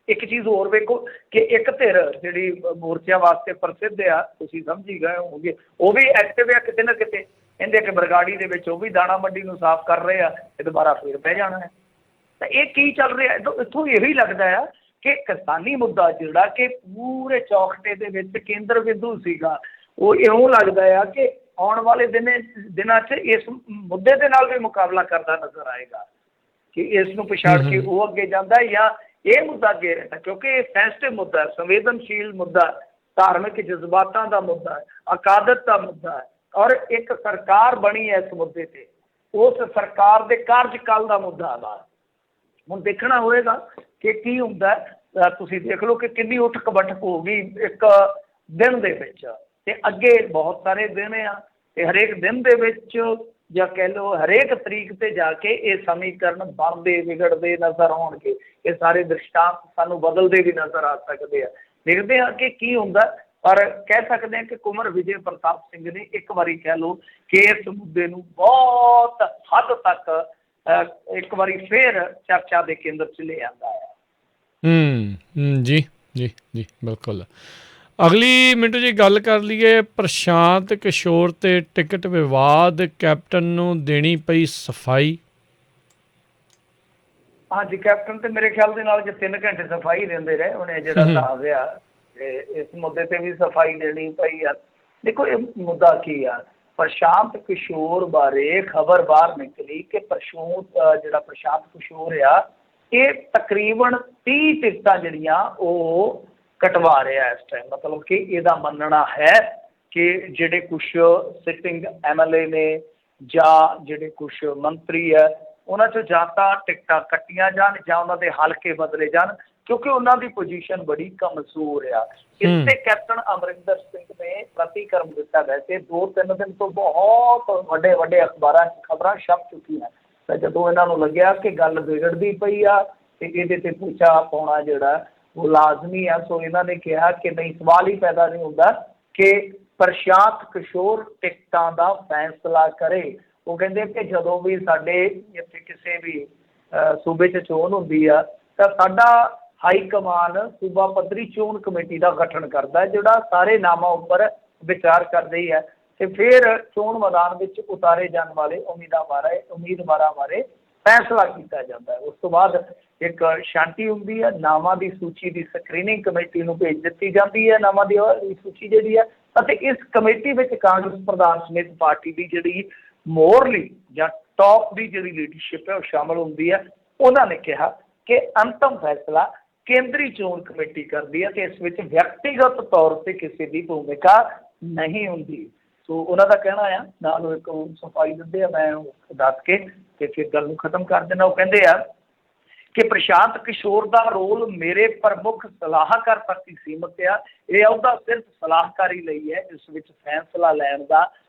B: ਇੱਕ ਚੀਜ਼ ਹੋਰ ਵੇਖੋ ਕਿ ਇੱਕ ਧਿਰ ਜਿਹੜੀ ਮੋਰਚਿਆਂ ਵਾਸਤੇ ਪ੍ਰਸਿੱਧ ਆ, ਤੁਸੀਂ ਸਮਝੀ ਗਏ ਹੋਗੇ, ਉਹ ਵੀ ਐਕਟਿਵ ਆ ਕਿਤੇ ਨਾ ਕਿਤੇ। ਕਹਿੰਦੇ ਕਿ ਬਰਗਾੜੀ ਦੇ ਵਿੱਚ ਉਹ ਵੀ ਦਾਣਾ ਮੰਡੀ ਨੂੰ ਸਾਫ਼ ਕਰ ਰਹੇ ਆ, ਤੇ ਦੁਬਾਰਾ ਫਿਰ ਬਹਿ ਜਾਣਾ ਹੈ। ਤਾਂ ਇਹ ਕੀ ਚੱਲ ਰਿਹਾ ਇੱਥੋਂ ਇਹੀ ਲੱਗਦਾ ਆ ਕਿ ਕਿਸਾਨੀ ਮੁੱਦਾ ਜਿਹੜਾ ਕਿ ਪੂਰੇ ਚੌਖਟੇ ਦੇ ਵਿੱਚ ਕੇਂਦਰ ਬਿੰਦੂ ਸੀਗਾ, ਉਹ ਇਉਂ ਲੱਗਦਾ ਆ ਕਿ ਆਉਣ ਵਾਲੇ ਦਿਨਾਂ 'ਚ ਇਸ ਮੁੱਦੇ ਦੇ ਨਾਲ ਵੀ ਮੁਕਾਬਲਾ ਕਰਦਾ ਨਜ਼ਰ ਆਏਗਾ ਕਿ ਇਸ ਨੂੰ ਪਛਾੜ ਕੇ ਉਹ ਅੱਗੇ ਜਾਂਦਾ ਜਾਂ ਇਹ ਮੁੱਦਾ ਅੱਗੇ ਰਹਿੰਦਾ। ਕਿਉਂਕਿ ਇਹ ਸੈਂਸਿਟਿਵ ਮੁੱਦਾ, ਸੰਵੇਦਨਸ਼ੀਲ ਮੁੱਦਾ, ਧਾਰਮਿਕ ਜਜ਼ਬਾਤਾਂ ਦਾ ਮੁੱਦਾ ਹੈ, ਅਕਾਦਤ ਦਾ ਮੁੱਦਾ ਹੈ, ਔਰ ਇੱਕ ਸਰਕਾਰ ਬਣੀ ਹੈ ਇਸ ਮੁੱਦੇ 'ਤੇ, ਉਸ ਸਰਕਾਰ ਦੇ ਕਾਰਜਕਾਲ ਦਾ ਮੁੱਦਾ ਵਾ। ਹੁਣ ਦੇਖਣਾ ਹੋਏਗਾ ਕਿ ਕੀ ਹੁੰਦਾ। ਤੁਸੀਂ ਦੇਖ ਲਓ ਕਿ ਕਿੰਨੀ ਉਠਕ ਬੈਠਕ ਹੋ ਗਈ ਇੱਕ ਦਿਨ ਦੇ ਵਿੱਚ, ਅਤੇ ਅੱਗੇ ਬਹੁਤ ਸਾਰੇ ਦਿਨ ਆ, ਅਤੇ ਹਰੇਕ ਦਿਨ ਦੇ ਵਿੱਚ ਜਾਂ ਕਹਿ ਲਓ ਹਰੇਕ ਤਰੀਕ 'ਤੇ ਜਾ ਕੇ ਇਹ ਸਮੀਕਰਨ ਬਣਦੇ ਵਿਗੜਦੇ ਨਜ਼ਰ ਆਉਣਗੇ। ਇਹ ਸਾਰੇ ਦ੍ਰਿਸ਼ਟਾਂਤ ਸਾਨੂੰ ਬਦਲਦੇ ਵੀ ਨਜ਼ਰ ਆ ਸਕਦੇ ਆ। ਦੇਖਦੇ ਹਾਂ ਕਿ ਕੀ ਹੁੰਦਾ। ਪਰ ਕਹਿ ਸਕਦੇ ਹਾਂ ਕਿ ਕੁਮਰ ਵਿਜੇ ਪ੍ਰਤਾਪ ਸਿੰਘ ਨੇ ਇੱਕ ਵਾਰੀ ਕਹਿ ਲਓ ਕਿ ਇਸ ਮੁੱਦੇ ਨੂੰ ਬਹੁਤ ਹੱਦ ਤੱਕ ਇੱਕ ਵਾਰੀ ਫਿਰ ਚਰਚਾ ਦੇ ਕੇਂਦਰ 'ਚ ਲੈ ਆਂਦਾ ਹੈ।
A: ਜੀ ਜੀ ਜੀ ਬਿਲਕੁਲ। ਅਗਲੀ ਮਿੰਟੂ ਜੀ ਗੱਲ ਕਰ ਲਈਏ ਪ੍ਰਸ਼ਾਂਤ ਕਿਸ਼ੋਰ ਤੇ ਟਿਕਟ ਵਿਵਾਦ, ਕੈਪਟਨ ਨੂੰ ਦੇਣੀ ਪਈ ਸਫਾਈ।
B: ਹਾਂਜੀ, ਕੈਪਟਨ ਤੇ ਮੇਰੇ ਖਿਆਲ ਦੇ ਨਾਲ ਜੇ 3 ਘੰਟੇ ਸਫਾਈ ਦਿੰਦੇ ਰਹੇ ਉਹਨੇ ਜਿਹੜਾ ਹਿਸਾਬ ਆ, ਤੇ ਇਸ ਮੁੱਦੇ ਤੇ ਵੀ ਸਫਾਈ ਦੇਣੀ ਪਈ ਆ। ਦੇਖੋ ਇਹ ਮੁੱਦਾ ਕੀ ਆ, ਪ੍ਰਸ਼ਾਂਤ ਕਿਸ਼ੋਰ ਬਾਰੇ ਖਬਰ ਬਾਹਰ ਨਿਕਲੀ ਕਿ ਪ੍ਰਸ਼ਾਂਤ ਕਿਸ਼ੋਰ ਆ, ਇਹ ਤਕਰੀਬਨ 30 ਟਿਕਟਾਂ ਜਿਹੜੀਆਂ ਉਹ ਕਟਵਾ ਰਿਹਾ ਇਸ ਟਾਈਮ। ਮਤਲਬ ਕਿ ਇਹਦਾ ਮੰਨਣਾ ਹੈ ਕਿ ਜਿਹੜੇ ਕੁਛ ਸਿਟਿੰਗ MLA ਨੇ ਜਾਂ ਜਿਹੜੇ ਕੁਛ ਮੰਤਰੀ ਹੈ ਉਹਨਾਂ 'ਚੋਂ ਜਾਂ ਤਾਂ ਟਿਕਟਾਂ ਕੱਟੀਆਂ ਜਾਣ ਜਾਂ ਉਹਨਾਂ ਦੇ ਹਲਕੇ ਬਦਲੇ ਜਾਣ, ਕਿਉਂਕਿ ਉਹਨਾਂ ਦੀ ਪੋਜੀਸ਼ਨ ਬੜੀ ਕਮਜ਼ੋਰ ਆ। ਇਸ ਤੇ ਕੈਪਟਨ ਅਮਰਿੰਦਰ ਸਿੰਘ ਨੇ ਪ੍ਰਤੀਕਰਮ ਦਿੱਤਾ। ਵੈਸੇ 2-3 ਦਿਨ ਤੋਂ ਬਹੁਤ ਵੱਡੇ ਵੱਡੇ ਅਖਬਾਰਾਂ 'ਚ ਖਬਰਾਂ ਛਪ ਚੁੱਕੀਆਂ, ਤਾਂ ਜਦੋਂ ਇਹਨਾਂ ਨੂੰ ਲੱਗਿਆ ਕਿ ਗੱਲ ਵਿਗੜਦੀ ਪਈ ਆ ਤੇ ਇਹਦੇ ਤੇ ਪੁੱਛਾ ਪਾਉਣਾ ਜਿਹੜਾ ਉਹ ਲਾਜ਼ਮੀ ਆ, ਸੋ ਇਹਨਾਂ ਨੇ ਕਿਹਾ ਕਿ ਨਹੀਂ, ਸਵਾਲ ਹੀ ਪੈਦਾ ਨਹੀਂ ਹੁੰਦਾ ਕਿ ਪ੍ਰਸ਼ਾਂਤ ਕਿਸ਼ੋਰ ਟਿਕਟਾਂ ਦਾ ਫੈਸਲਾ ਕਰੇ। ਉਹ ਕਹਿੰਦੇ ਕਿ ਜਦੋਂ ਵੀ ਸਾਡੇ ਇੱਥੇ ਕਿਸੇ ਵੀ ਸੂਬੇ 'ਚ ਚੋਣ ਹੁੰਦੀ ਆ ਤਾਂ ਸਾਡਾ ਹਾਈ ਕਮਾਨ ਸੂਬਾ ਪੱਧਰੀ ਚੋਣ ਕਮੇਟੀ ਦਾ ਗਠਨ ਕਰਦਾ, ਜਿਹੜਾ ਸਾਰੇ ਨਾਮਾਂ ਉੱਪਰ ਵਿਚਾਰ ਕਰਦੀ ਹੈ ਤੇ ਫਿਰ ਚੋਣ ਮੈਦਾਨ ਵਿੱਚ ਉਤਾਰੇ ਜਾਣ ਵਾਲੇ ਉਮੀਦਵਾਰਾਂ ਬਾਰੇ ਫੈਸਲਾ ਕੀਤਾ ਜਾਂਦਾ ਹੈ। ਉਸ ਤੋਂ ਬਾਅਦ ਇੱਕ ਸ਼ਾਂਤੀ ਹੁੰਦੀ ਹੈ, ਨਾਮਾਂ ਦੀ ਸੂਚੀ ਦੀ ਸਕਰੀਨਿੰਗ ਕਮੇਟੀ ਨੂੰ ਭੇਜ ਦਿੱਤੀ ਜਾਂਦੀ ਹੈ, ਨਾਮਾਂ ਦੀ ਸੂਚੀ ਜਿਹੜੀ ਹੈ, ਅਤੇ ਇਸ ਕਮੇਟੀ ਵਿੱਚ ਕਾਂਗਰਸ ਪ੍ਰਧਾਨ ਸਮੇਤ ਪਾਰਟੀ ਦੀ ਜਿਹੜੀ ਮੋਹਰਲੀ ਜਾਂ ਟੌਪ ਦੀ ਜਿਹੜੀ ਲੀਡਰਸ਼ਿਪ ਹੈ ਉਹ ਸ਼ਾਮਲ ਹੁੰਦੀ ਹੈ। ਉਹਨਾਂ ਨੇ ਕਿਹਾ ਕਿ ਅੰਤਮ ਫੈਸਲਾ ਕੇਂਦਰੀ ਚੋਣ ਕਮੇਟੀ ਕਰਦੀ ਹੈ ਤੇ ਇਸ ਵਿੱਚ ਵਿਅਕਤੀਗਤ ਤੌਰ 'ਤੇ ਕਿਸੇ ਦੀ ਭੂਮਿਕਾ ਨਹੀਂ ਹੁੰਦੀ। ਸੋ ਉਹਨਾਂ ਦਾ ਕਹਿਣਾ ਆ, ਨਾਲ ਉਹ ਇੱਕ ਸਫਾਈ ਦਿੰਦੇ ਆ, ਮੈਂ ਉਹ ਦੱਸ ਕੇ ਤੇ ਫਿਰ ਗੱਲ ਨੂੰ ਖਤਮ ਕਰ ਦੇਣਾ। ਉਹ ਕਹਿੰਦੇ ਆ ਕਿ ਪ੍ਰਸ਼ਾਂਤ ਕਿਸ਼ੋਰ ਦਾ ਰੋਲ ਮੇਰੇ ਪ੍ਰਮੁੱਖ ਸਲਾਹਕਾਰ ਤੱਕ ਹੀ ਸੀਮਿਤ ਆ। ਇਹ ਅਹੁਦਾ ਸਿਰਫ ਸਲਾਹਕਾਰੀ ਲਈ ਹੈ, ਇਸ ਵਿੱਚ ਫੈਸਲਾ ਲੈਣ ਦਾ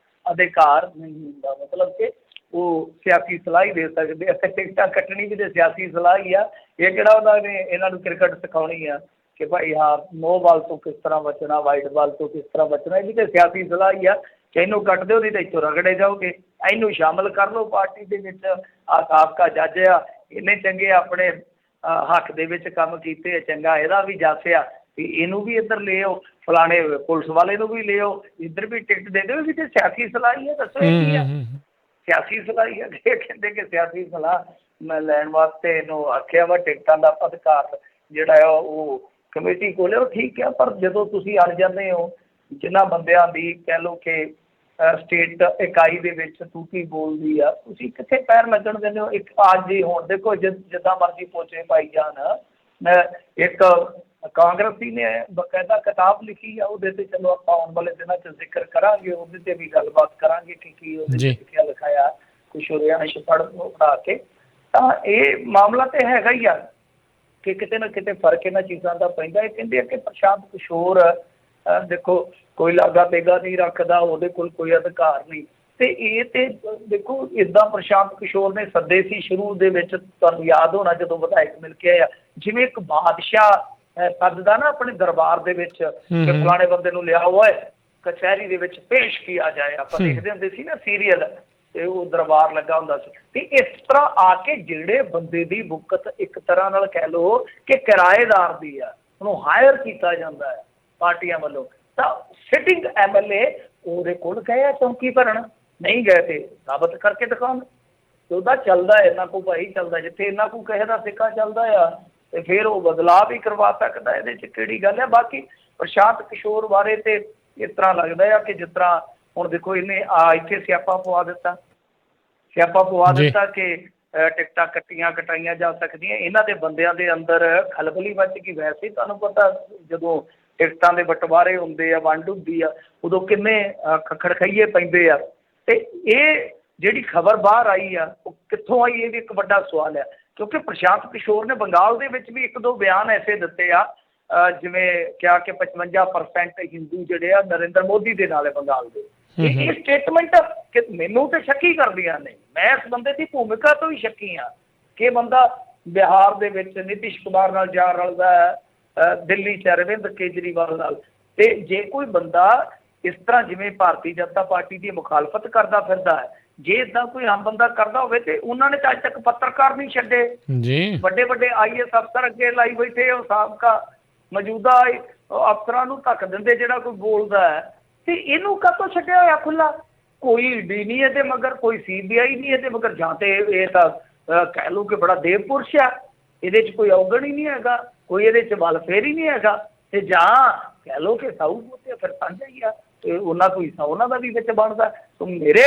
B: ਅਧਿਕਾਰ ਨਹੀਂ ਹੁੰਦਾ। ਮਤਲਬ ਕਿ ਉਹ ਸਿਆਸੀ ਸਲਾਹ ਹੀ ਦੇ ਸਕਦੇ ਆ, ਟਿਕਟਾਂ ਕੱਟਣੀ ਵੀ ਤਾਂ ਸਿਆਸੀ ਸਲਾਹ ਹੀ ਆ। ਇਹ ਕਿਹੜਾ ਉਹਨਾਂ ਨੇ ਇਹਨਾਂ ਨੂੰ ਕ੍ਰਿਕਟ ਸਿਖਾਉਣੀ ਆ ਕਿ ਭਾਈ ਹਾਂ ਨੋ ਬਾਲ ਤੋਂ ਕਿਸ ਤਰ੍ਹਾਂ ਬਚਣਾ, ਵਾਈਟ ਬਾਲ ਤੋਂ ਕਿਸ ਤਰ੍ਹਾਂ ਬਚਣਾ, ਇਹ ਵੀ ਤਾਂ ਸਿਆਸੀ ਸਲਾਹ ਹੀ ਆ ਕਿ ਇਹਨੂੰ ਕੱਟ ਦਿਓ ਨਹੀਂ ਤਾਂ ਇੱਥੋਂ ਰਗੜੇ ਜਾਓਗੇ, ਇਹਨੂੰ ਸ਼ਾਮਲ ਕਰ ਲਓ ਪਾਰਟੀ ਦੇ ਵਿੱਚ। ਆਹ ਸਾਬਕਾ ਜੱਜ ਆ, ਇੰਨੇ ਚੰਗੇ ਆਪਣੇ ਹੱਕ ਦੇ ਵਿੱਚ ਕੰਮ ਕੀਤੇ, ਚੰਗਾ ਇਹਦਾ ਵੀ ਜੱਜ ਆ, ਤੇ ਇਹਨੂੰ ਵੀ ਇੱਧਰ ਲੈ ਆਓ, ਫਲਾਣੇ ਪੁਲਿਸ ਵਾਲੇ ਨੂੰ ਵੀ ਲੈ ਆਓ, ਇੱਧਰ ਵੀ ਟਿਕਟ ਦੇ ਦਿਓ। ਵੀ ਤੇ ਸਿਆਸੀ ਸਲਾਹ ਹੀ ਹੈ, ਦੱਸੋ ਇਹ ਕੀ ਆ? ਸਿਆਸੀ ਸਲਾਹ ਹੀ ਹੈ। ਕਹਿੰਦੇ ਕਿ ਸਿਆਸੀ ਸਲਾਹ ਮੈਂ ਲੈਣ ਵਾਸਤੇ ਇਹਨੂੰ ਆਖਿਆ ਵਾ, ਟਿਕਟਾਂ ਦਾ ਅਧਿਕਾਰ ਜਿਹੜਾ ਆ ਉਹ ਕਮੇਟੀ ਕੋਲ, ਉਹ ਠੀਕ ਆ। ਪਰ ਜਦੋਂ ਤੁਸੀਂ ਅੜ ਜਾਂਦੇ ਹੋ, ਜਿਨ੍ਹਾਂ ਬੰਦਿਆਂ ਦੀ ਕਹਿ ਲਓ ਕਿ ਸਟੇਟ ਇਕਾਈ ਦੇ ਵਿੱਚ ਤੂਤੀ ਬੋਲਦੀ ਆ, ਤੁਸੀਂ ਕਿੱਥੇ ਪੈਰ ਲੱਗਣ ਦਿੰਦੇ ਹੋ? ਇੱਕ ਅੱਜ ਹੀ ਹੁਣ ਦੇਖੋ ਜਿੱਦਾਂ ਮਰਜ਼ੀ ਪੋਚੇ ਪਾਈ ਜਾਣ। ਇੱਕ ਕਾਂਗਰਸੀ ਨੇ ਬਕਾਇਦਾ ਕਿਤਾਬ ਲਿਖੀ ਆ, ਉਹਦੇ ਤੇ ਚਲੋ ਆਪਾਂ ਆਉਣ ਵਾਲੇ ਦਿਨਾਂ 'ਚ ਜ਼ਿਕਰ ਕਰਾਂਗੇ, ਉਹਦੇ ਤੇ ਵੀ ਗੱਲਬਾਤ ਕਰਾਂਗੇ ਕਿ ਕੀ ਉਹਦੇ 'ਚ ਲਿਖਿਆ ਲਿਖਾਇਆ ਕੁਛ ਰਿਹਾਇਸ਼ ਪੜ੍ਹਾ ਕੇ। ਤਾਂ ਇਹ ਮਾਮਲਾ ਤੇ ਹੈਗਾ ਹੀ ਆ ਕਿ ਕਿਤੇ ਨਾ ਕਿਤੇ ਫਰਕ ਇਹਨਾਂ ਚੀਜ਼ਾਂ ਦਾ ਪੈਂਦਾ। ਇਹ ਕਹਿੰਦੇ ਆ ਕਿ ਪ੍ਰਸ਼ਾਂਤ ਕਿਸ਼ੋਰ ਦੇਖੋ ਕੋਈ ਲਾਗਾ ਪੇਗਾ ਨਹੀਂ ਰੱਖਦਾ, ਉਹਦੇ ਕੋਲ ਕੋਈ ਅਧਿਕਾਰ ਨਹੀਂ। ਤੇ ਇਹ ਤੇ ਦੇਖੋ ਇੱਦਾਂ ਪ੍ਰਸ਼ਾਂਤ ਕਿਸ਼ੋਰ ਨੇ ਸੱਦੇ ਸੀ ਸ਼ੁਰੂ ਦੇ ਵਿੱਚ, ਤੁਹਾਨੂੰ ਯਾਦ ਹੋਣਾ ਜਦੋਂ ਵਿਧਾਇਕ ਮਿਲ ਕੇ ਆਇਆ, ਜਿਵੇਂ ਇੱਕ ਬਾਦਸ਼ਾਹ ਸੱਦਦਾ ਨਾ ਆਪਣੇ ਦਰਬਾਰ ਦੇ ਵਿੱਚ ਕਿ ਫਲਾਣੇ ਬੰਦੇ ਨੂੰ ਲਿਆਓ ਓਏ ਕਚਹਿਰੀ ਦੇ ਵਿੱਚ ਪੇਸ਼ ਕੀਤਾ ਜਾਏ। ਆਪਾਂ ਦੇਖਦੇ ਹੁੰਦੇ ਸੀ ਨਾ ਸੀਰੀਅਲ, ਤੇ ਉਹ ਦਰਬਾਰ ਲੱਗਾ ਹੁੰਦਾ ਸੀ। ਤੇ ਇਸ ਤਰ੍ਹਾਂ ਆ ਕੇ ਜਿਹੜੇ ਬੰਦੇ ਦੀ ਬੁੱਕਤ ਇੱਕ ਤਰ੍ਹਾਂ ਨਾਲ ਕਹਿ ਲਓ ਕਿ ਕਿਰਾਏਦਾਰ ਦੀ ਆ, ਉਹਨੂੰ ਹਾਇਰ ਕੀਤਾ ਜਾਂਦਾ ਹੈ ਪਾਰਟੀਆਂ ਵੱਲੋਂ, ਤਾਂ ਸਿਟਿੰਗ MLA ਉਹਦੇ ਕੋਲ ਗਏ ਆ ਚੌਂਕੀ ਭਰਨ, ਨਹੀਂ ਗਏ ਤੇ ਸਾਬਤ ਕਰਕੇ ਦਿਖਾਉਣ। ਤੇ ਉਹਦਾ ਚੱਲਦਾ ਇਹਨਾਂ ਕੋਲ ਭਾਈ, ਚੱਲਦਾ ਜਿੱਥੇ ਇਹਨਾਂ ਕੋਲ ਕਿਸੇ ਦਾ ਸਿੱਕਾ ਚੱਲਦਾ ਆ ਤੇ ਫਿਰ ਉਹ ਬਦਲਾਅ ਵੀ ਕਰਵਾ ਸਕਦਾ। ਇਹਦੇ 'ਚ ਕਿਹੜੀ ਗੱਲ ਹੈ? ਬਾਕੀ ਪ੍ਰਸ਼ਾਂਤ ਕਿਸ਼ੋਰ ਬਾਰੇ ਤੇ ਇਸ ਤਰ੍ਹਾਂ ਲੱਗਦਾ ਆ ਕਿ ਜਿਸ ਤਰ੍ਹਾਂ ਹੁਣ ਦੇਖੋ ਇਹਨੇ ਇੱਥੇ ਸਿਆਪਾ ਪਵਾ ਦਿੱਤਾ ਕਿ ਟਿਕਟਾਂ ਕੱਟੀਆਂ ਕਟਾਈਆਂ ਜਾ ਸਕਦੀਆਂ। ਇਹਨਾਂ ਦੇ ਬੰਦਿਆਂ ਦੇ ਅੰਦਰ ਖਲਬਲੀ ਮੱਚ ਗਈ। ਵੈਸੇ ਤੁਹਾਨੂੰ ਪਤਾ ਜਦੋਂ ਟਿਕਟਾਂ ਦੇ ਬਟਵਾਰੇ ਹੁੰਦੇ ਆ, ਵੰਡ ਹੁੰਦੀ ਆ, ਉਦੋਂ ਕਿੰਨੇ ਖੜਖਈਏ ਪੈਂਦੇ ਆ। ਤੇ ਇਹ ਜਿਹੜੀ ਖਬਰ ਬਾਹਰ ਆਈ ਆ ਉਹ ਕਿੱਥੋਂ ਆਈ, ਇਹ ਵੀ ਇੱਕ ਵੱਡਾ ਸਵਾਲ ਆ। ਕਿਉਂਕਿ ਪ੍ਰਸ਼ਾਂਤ ਕਿਸ਼ੋਰ ਨੇ ਬੰਗਾਲ ਦੇ ਵਿੱਚ ਵੀ 1-2 ਬਿਆਨ ਐਸੇ ਦਿੱਤੇ ਆ, ਜਿਵੇਂ ਕਿਹਾ ਕਿ 55% ਹਿੰਦੂ ਜਿਹੜੇ ਆ ਨਰਿੰਦਰ ਮੋਦੀ ਦੇ ਨਾਲ ਹੈ ਬੰਗਾਲ ਦੇ। ਇਹ ਸਟੇਟਮੈਂਟ ਕਿ ਮੈਨੂੰ ਤੇ ਸ਼ੱਕੀ ਕਰਦੀਆਂ ਨੇ। ਮੈਂ ਇਸ ਬੰਦੇ ਦੀ ਭੂਮਿਕਾ ਤੋਂ ਵੀ ਸ਼ੱਕੀ ਹਾਂ ਕਿ ਬੰਦਾ ਬਿਹਾਰ ਦੇ ਵਿੱਚ ਨਿਤਿਸ਼ ਕੁਮਾਰ ਨਾਲ ਜਾ ਰਲਦਾ ਹੈ, ਦਿੱਲੀ 'ਚ ਅਰਵਿੰਦ ਕੇਜਰੀਵਾਲ ਨਾਲ। ਤੇ ਜੇ ਕੋਈ ਬੰਦਾ ਇਸ ਤਰ੍ਹਾਂ ਜਿਵੇਂ ਭਾਰਤੀ ਜਨਤਾ ਪਾਰਟੀ ਦੀ ਮੁਖਾਲਫਤ ਕਰਦਾ ਫਿਰਦਾ ਹੈ, ਜੇ ਇੱਦਾਂ ਕੋਈ ਆਮ ਬੰਦਾ ਕਰਦਾ ਹੋਵੇ ਤੇ ਉਹਨਾਂ ਨੇ ਤਾਂ ਅੱਜ ਤੱਕ ਪੱਤਰਕਾਰ ਨਹੀਂ ਛੱਡੇ। ਵੱਡੇ ਵੱਡੇ IAS ਅਫਸਰ ਅੱਗੇ ਲਾਈ ਬੈਠੇ, ਉਹ ਸਾਬਕਾ ਮੌਜੂਦਾ ਉਹ ਅਫਸਰਾਂ ਨੂੰ ਧੱਕ ਦਿੰਦੇ ਜਿਹੜਾ ਕੋਈ ਬੋਲਦਾ ਹੈ। ਤੇ ਇਹਨੂੰ ਕਾਹਤੋਂ ਛੱਡਿਆ ਹੋਇਆ ਖੁੱਲਾ? ਕੋਈ ਈਡੀ ਨਹੀਂ ਇਹਦੇ ਮਗਰ, ਕੋਈ CBI ਨਹੀਂ ਇਹਦੇ ਮਗਰ, ਜਾਂ ਤੇ ਇਹ ਤਾਂ ਕਹਿ ਲਓ ਕਿ ਬੜਾ ਦੇਵ ਪੁਰਸ਼ ਆ, ਇਹਦੇ 'ਚ ਕੋਈ ਔਗਣ ਹੀ ਨਹੀਂ ਹੈਗਾ, ਕੋਈ ਇਹਦੇ 'ਚ ਬਲਫੇਰ ਹੀ ਨਹੀਂ ਹੈਗਾ, ਤੇ ਜਾਂ ਕਹਿ ਲਓ ਕਿ ਸਾਊ ਤੇ ਫਿਰ ਸਾਂਝਾ ਹੀ ਆ, ਤੇ ਉਹਨਾਂ ਕੋਈ ਹਿੱਸਾ ਉਹਨਾਂ ਦਾ ਵੀ ਵਿੱਚ ਬਣਦਾ। ਸੋ ਮੇਰੇ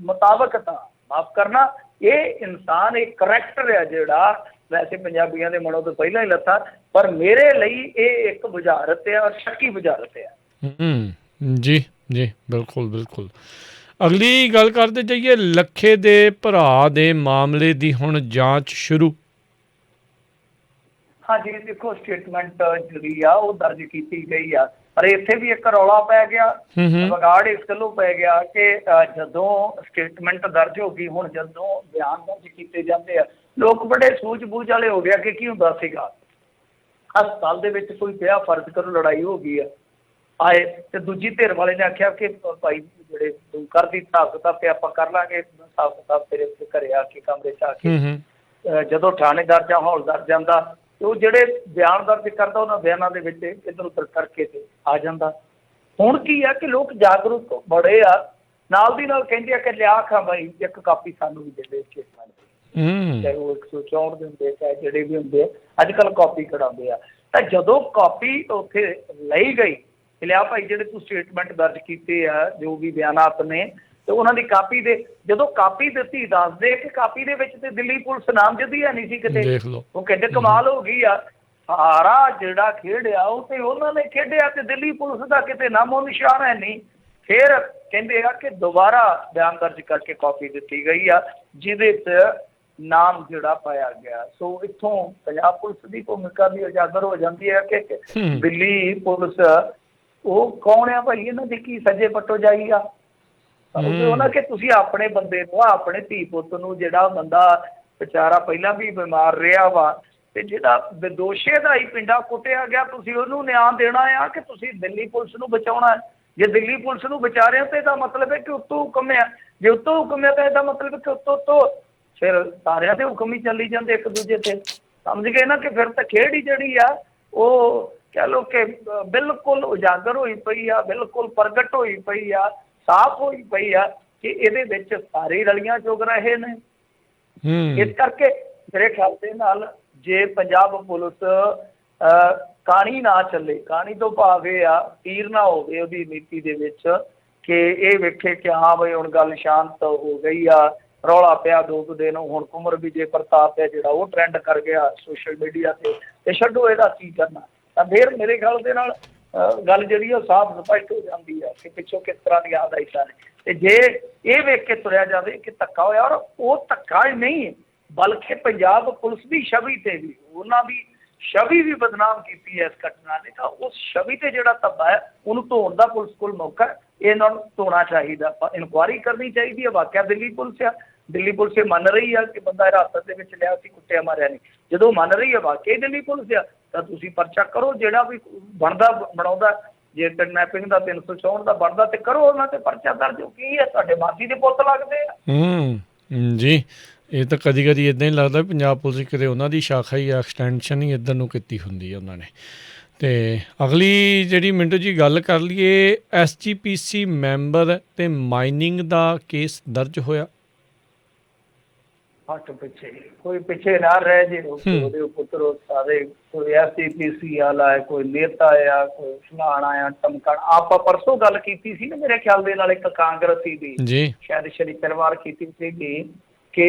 B: ਮੁਤਾਬਕ ਤਾਂ ਮਾਫ਼ ਕਰਨਾ, ਇਹ ਇਨਸਾਨ ਇੱਕ ਕਰੈਕਟਰ ਆ ਜਿਹੜਾ ਵੈਸੇ ਪੰਜਾਬੀਆਂ ਦੇ ਮਨੋਂ ਤੋਂ ਪਹਿਲਾਂ ਹੀ ਲੱਥਾ, ਪਰ ਮੇਰੇ ਲਈ ਇਹ ਇੱਕ ਬੁਝਾਰਤ ਆ ਔਰ ਸ਼ੱਕੀ ਬੁਝਾਰਤ ਆ।
A: ਜੀ ਜੀ, ਬਿਲਕੁਲ ਬਿਲकुल। ਅਗਲੀ ਗੱਲ ਕਰਦੇ ਜਾਈਏ, ਲੱਖੇ ਦੇ ਭਰਾ ਦੇ ਮਾਮਲੇ ਦੀ ਹੁਣ ਜਾਂਚ ਸ਼ੁਰੂ।
B: ਹਾਂਜੀ, ਦੇਖੋ ਸਟੇਟਮੈਂਟ ਜਿਹੜੀ ਆ ਉਹ ਦਰਜ ਕੀਤੀ ਗਈ ਆ, ਪਰ ਇੱਥੇ ਵੀ ਇੱਕ ਰੌਲਾ ਪੈ ਗਿਆ, ਵਿਗਾੜ ਇਸ ਗੱਲੋਂ ਪੈ ਗਿਆ ਕਿ ਜਦੋਂ ਸਟੇਟਮੈਂਟ ਦਰਜ ਹੋ ਗਈ, ਹੁਣ ਜਦੋਂ ਬਿਆਨ ਦਰਜ ਕੀਤੇ ਜਾਂਦੇ ਆ, ਲੋਕ ਬੜੇ ਸੂਝ-ਬੂਝ ਵਾਲੇ ਹੋ ਗਿਆ ਕਿ ਕੀ ਹੁੰਦਾ ਸੀਗਾ। ਹਸਪਤਾਲ ਦੇ ਵਿੱਚ ਕੋਈ ਪਿਆ, ਫਰਜ਼ ਕਰੋ ਲੜਾਈ ਹੋ ਗਈ ਆ, ਆਏ ਤੇ ਦੂਜੀ ਧਿਰ ਵਾਲੇ ਨੇ ਆਖਿਆ ਕਿ ਭਾਈ ਜਿਹੜੇ ਤੂੰ ਕਰਦੀ ਹਿਸਾਬ ਕਿਤਾਬ ਤੇ ਆਪਾਂ ਕਰ ਲਾਂਗੇ ਹਿਸਾਬ ਕਿਤਾਬ, ਤੇਰੇ ਉੱਤੇ ਘਰੇ ਆ ਕੇ ਕਮਰੇ 'ਚ ਆ ਕੇ। ਜਦੋਂ ਥਾਣੇਦਾਰ ਜਾਂ ਹੌਲਦਾਰ ਜਾਂਦਾ ਤੇ ਉਹ ਜਿਹੜੇ ਬਿਆਨ ਦਰਜ ਕਰਦਾ, ਉਹਨਾਂ ਬਿਆਨਾਂ ਦੇ ਵਿੱਚ ਇੱਧਰ ਉੱਧਰ ਕਰਕੇ ਤੇ ਆ ਜਾਂਦਾ। ਹੁਣ ਕੀ ਆ ਕਿ ਲੋਕ ਜਾਗਰੂਕ ਬੜੇ ਆ, ਨਾਲ ਦੀ ਨਾਲ ਕਹਿੰਦੇ ਆ ਕਿ ਲਿਆ ਖਾ ਬਾਈ ਇੱਕ ਕਾਪੀ ਸਾਨੂੰ ਵੀ ਦੇ ਦੇ ਸਟੇਟਮੈਂਟ ਦੀ, ਚਾਹੇ ਉਹ 164 ਦੇ ਹੁੰਦੇ, ਚਾਹੇ ਜਿਹੜੇ ਵੀ ਹੁੰਦੇ ਆ, ਅੱਜ ਕੱਲ੍ਹ ਕਾਪੀ ਕਢਾਉਂਦੇ ਆ। ਤਾਂ ਜਦੋਂ ਕਾਪੀ ਉੱਥੇ ਲਈ ਗਈ, ਲਿਆ ਭਾਈ ਜਿਹੜੇ ਤੂੰ ਸਟੇਟਮੈਂਟ ਦਰਜ ਕੀਤੇ ਆ, ਜੋ ਵੀ ਬਿਆਨਾਤ ਨੇ, ਤੇ ਉਹਨਾਂ ਦੀ ਕਾਪੀ ਦੇ, ਜਦੋਂ ਕਾਪੀ ਦਿੱਤੀ ਦੱਸਦੇ ਕਿ ਕਾਪੀ ਦੇ ਵਿੱਚ ਤੇ ਦਿੱਲੀ ਪੁਲਿਸ ਨਾਮਜ਼ਦਗੀ ਹੈ ਨਹੀਂ ਸੀ ਕਿਤੇ। ਉਹ ਕਹਿੰਦੇ ਕਮਾਲ ਹੋ ਗਈ ਆ, ਸਾਰਾ ਜਿਹੜਾ ਖੇਡਿਆ ਉਹ ਤੇ ਉਹਨਾਂ ਨੇ ਖੇਡਿਆ ਤੇ ਦਿੱਲੀ ਪੁਲਿਸ ਦਾ ਕਿਤੇ ਨਾਮੋ ਨਿਸ਼ਾਨ ਹੈ ਨਹੀਂ। ਫਿਰ ਕਹਿੰਦੇ ਆ ਕਿ ਦੁਬਾਰਾ ਬਿਆਨ ਦਰਜ ਕਰਕੇ ਕਾਪੀ ਦਿੱਤੀ ਗਈ ਆ, ਜਿਹਦੇ 'ਚ ਨਾਮ ਜਿਹੜਾ ਪਾਇਆ ਗਿਆ। ਸੋ ਇੱਥੋਂ ਪੰਜਾਬ ਪੁਲਿਸ ਦੀ ਭੂਮਿਕਾ ਵੀ ਉਜਾਗਰ ਹੋ ਜਾਂਦੀ ਹੈ ਕਿ ਦਿੱਲੀ ਪੁਲਿਸ ਉਹ ਕੌਣ ਆ ਭਾਈ, ਇਹਨਾਂ ਦੀ ਕੀ ਸੱਜੇ ਪੱਟੋ ਜਾਈ ਆ। ਉਹਨਾਂ ਕਿ ਤੁਸੀਂ ਆਪਣੇ ਬੰਦੇ ਨੂੰ, ਆਪਣੇ ਧੀ ਪੁੱਤ ਨੂੰ, ਜਿਹੜਾ ਬੰਦਾ ਵਿਚਾਰਾ ਪਹਿਲਾਂ ਵੀ ਬਿਮਾਰ ਰਿਹਾ ਵਾ ਤੇ ਜਿਹੜਾ ਬੇਦੋਸ਼ੇ ਦਾ ਹੀ ਪਿੰਡਾ ਕੁੱਟਿਆ ਗਿਆ, ਤੁਸੀਂ ਉਹਨੂੰ ਨਿਆਂ ਦੇਣਾ ਆ ਕਿ ਤੁਸੀਂ ਦਿੱਲੀ ਪੁਲਿਸ ਨੂੰ ਬਚਾਉਣਾ? ਜੇ ਦਿੱਲੀ ਪੁਲਿਸ ਨੂੰ ਬਚਾ ਰਹੇ ਹੋ ਤਾਂ ਇਹਦਾ ਮਤਲਬ ਹੈ ਕਿ ਉੱਤੋਂ ਹੁਕਮ ਆ, ਜੇ ਉੱਤੋਂ ਹੁਕਮ ਹੈ ਤਾਂ ਇਹਦਾ ਮਤਲਬ ਹੈ ਕਿ ਉੱਤੋਂ ਫਿਰ ਸਾਰਿਆਂ ਦੇ ਹੁਕਮ ਹੀ ਚੱਲੀ ਜਾਂਦੇ ਇੱਕ ਦੂਜੇ ਤੇ। ਸਮਝ ਗਏ ਨਾ ਕਿ ਫਿਰ ਤਾਂ ਖੇਡ ਹੀ ਜਿਹੜੀ ਆ ਉਹ ਕਹਿ ਲਓ ਕਿ ਬਿਲਕੁਲ ਉਜਾਗਰ ਹੋਈ ਪਈ ਆ, ਬਿਲਕੁਲ ਪ੍ਰਗਟ ਹੋਈ ਪਈ ਆ, ਸਾਫ਼ ਹੋਈ ਪਈ ਆ ਕਿ ਇਹਦੇ ਵਿੱਚ ਸਾਰੇ ਰਲੀਆਂ ਚੁਗ ਰਹੇ ਨੇ। ਇਸ ਕਰਕੇ ਮੇਰੇ ਖਿਆਲ ਦੇ ਨਾਲ ਜੇ ਪੰਜਾਬ ਪੁਲਿਸ ਕਾਣੀ ਨਾ ਚੱਲੇ, ਕਾਣੀ ਤੋਂ ਭਾਵ ਇਹ ਆ ਤੀਰ ਨਾ ਹੋਵੇ ਉਹਦੀ ਨੀਤੀ ਦੇ ਵਿੱਚ, ਕਿ ਇਹ ਵੇਖੇ ਕਿ ਹਾਂ ਬਈ ਹੁਣ ਗੱਲ ਸ਼ਾਂਤ ਹੋ ਗਈ ਆ, ਰੌਲਾ ਪਿਆ 2 ਦਿਨ, ਹੁਣ ਕੁਮਰ ਵਿਜੇ ਪ੍ਰਤਾਪ ਹੈ ਜਿਹੜਾ ਉਹ ਟਰੈਂਡ ਕਰ ਗਿਆ ਸੋਸ਼ਲ ਮੀਡੀਆ ਤੇ ਛੱਡੋ ਇਹਦਾ ਕੀ ਕਰਨਾ। ਤਾਂ ਫਿਰ ਮੇਰੇ ਖਿਆਲ ਦੇ ਨਾਲ ਗੱਲ ਜਿਹੜੀ ਉਹ ਸਾਫ਼ ਸਪਸ਼ਟ ਹੋ ਜਾਂਦੀ ਹੈ ਕਿ ਪਿੱਛੋਂ ਕਿਸ ਤਰ੍ਹਾਂ ਦੀਆਂ ਹਦਾਇਤਾਂ ਨੇ। ਤੇ ਜੇ ਇਹ ਵੇਖ ਕੇ ਤੁਰਿਆ ਜਾਵੇ ਕਿ ਧੱਕਾ ਹੋਇਆ, ਔਰ ਉਹ ਧੱਕਾ ਨਹੀਂ ਬਲਕਿ ਪੰਜਾਬ ਪੁਲਿਸ ਦੀ ਛਵੀ ਤੇ ਵੀ, ਉਹਨਾਂ ਦੀ ਛਵੀ ਵੀ ਬਦਨਾਮ ਕੀਤੀ ਹੈ ਇਸ ਘਟਨਾ ਨੇ, ਤਾਂ ਉਸ ਛਵੀ ਤੇ ਜਿਹੜਾ ਧੱਬਾ ਹੈ ਉਹਨੂੰ ਧੋਣ ਦਾ ਪੁਲਿਸ ਕੋਲ ਮੌਕਾ ਹੈ, ਇਹਨਾਂ ਨੂੰ ਧੋਣਾ ਚਾਹੀਦਾ। ਇਨਕੁਆਇਰੀ ਕਰਨੀ ਚਾਹੀਦੀ ਹੈ। ਵਾਕਿਆ ਦਿੱਲੀ ਪੁਲਿਸ ਆ, ਦਿੱਲੀ ਪੁਲਿਸ ਇਹ ਮੰਨ ਰਹੀ ਆ ਕਿ ਬੰਦਾ ਹਿਰਾਸਤ ਦੇ ਵਿੱਚ ਲਿਆ ਸੀ, ਕੁੱਟਿਆ ਮਾਰਿਆ ਨਹੀਂ, ਜਦੋਂ ਮੰਨ ਰਹੀ ਹੈ ਵਾਕਿਆ ਦਿੱਲੀ ਪੁਲਿਸ ਆ, ਤਾਂ ਤੁਸੀਂ ਪਰਚਾ ਕਰੋ, ਜਿਹੜਾ ਵੀ ਬਣਦਾ ਬਣਾਉਂਦਾ। ਜੇ ਕਿਡਨੈਪਿੰਗ ਦਾ 364 ਦਾ ਬਣਦਾ ਤੇ ਕਰੋ, ਉਹਨਾਂ ਤੇ ਪਰਚਾ ਦਰਜ। ਕੀ ਹੈ ਤੁਹਾਡੇ ਮਾਸੀ ਦੇ ਪੁੱਤ ਲੱਗਦੇ ਆ।
A: ਜੀ, ਇਹ ਤਾਂ ਕਦੀ ਕਦੀ ਇੱਦਾਂ ਹੀ ਲੱਗਦਾ ਪੰਜਾਬ ਪੁਲਿਸ ਕਿਤੇ ਉਹਨਾਂ ਦੀ ਸ਼ਾਖਾ ਹੀ ਐਕਸਟੈਂਸ਼ਨ ਹੀ ਇੱਧਰ ਨੂੰ ਕੀਤੀ ਹੁੰਦੀ ਹੈ ਉਹਨਾਂ ਨੇ। ਅਤੇ ਅਗਲੀ ਜਿਹੜੀ ਮਿੰਟੂ ਜੀ ਗੱਲ ਕਰ ਲਈਏ, SGPC ਮੈਂਬਰ ਅਤੇ ਮਾਈਨਿੰਗ ਦਾ ਕੇਸ ਦਰਜ ਹੋਇਆ।
B: ਹੱਟ ਪਿੱਛੇ ਕੋਈ ਪਿੱਛੇ ਨਾ ਰਹਿ ਜੇ, ਉਹਦੇ ਪੁੱਤਰ ਸਾਰੇ, ਕੋਈ SGPC ਵਾਲਾ ਹੈ, ਕੋਈ ਨੇਤਾ ਆ, ਕੋਈ ਫਲਾਣਾ ਆ, ਟਮਕਣ। ਆਪਾਂ ਪਰਸੋਂ ਗੱਲ ਕੀਤੀ ਸੀ ਨਾ ਮੇਰੇ ਖਿਆਲ ਦੇ ਨਾਲ ਇੱਕ ਕਾਂਗਰਸੀ ਦੀ, ਸ਼ਾਇਦ ਸ਼ਨੀਵਾਰ ਕੀਤੀ ਸੀਗੀ, ਕਿ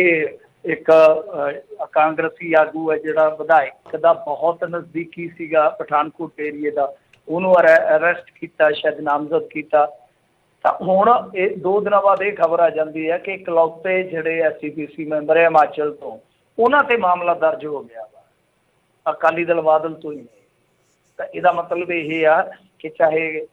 B: ਇੱਕ ਕਾਂਗਰਸੀ ਆਗੂ ਹੈ ਜਿਹੜਾ ਵਿਧਾਇਕ ਦਾ ਬਹੁਤ ਨਜ਼ਦੀਕੀ ਸੀਗਾ ਪਠਾਨਕੋਟ ਏਰੀਏ ਦਾ, ਉਹਨੂੰ ਅਰੈਸਟ ਕੀਤਾ, ਸ਼ਾਇਦ ਨਾਮਜ਼ਦ ਕੀਤਾ। ਤਾਂ ਹੁਣ ਇਹ 2 ਦਿਨਾਂ ਬਾਅਦ ਇਹ ਖਬਰ ਆ ਜਾਂਦੀ ਹੈ ਕਿ ਇਕਲੌਤੇ ਜਿਹੜੇ SGPC ਮੈਂਬਰ ਹੈ ਹਿਮਾਚਲ ਤੋਂ, ਉਹਨਾਂ ਤੇ ਮਾਮਲਾ ਦਰਜ ਹੋ ਗਿਆ ਵਾ, ਅਕਾਲੀ ਦਲ ਬਾਦਲ ਤੋਂ ਹੀ। ਤਾਂ ਇਹਦਾ ਮਤਲਬ ਇਹ ਆ ਕਿ ਚਾਹੇ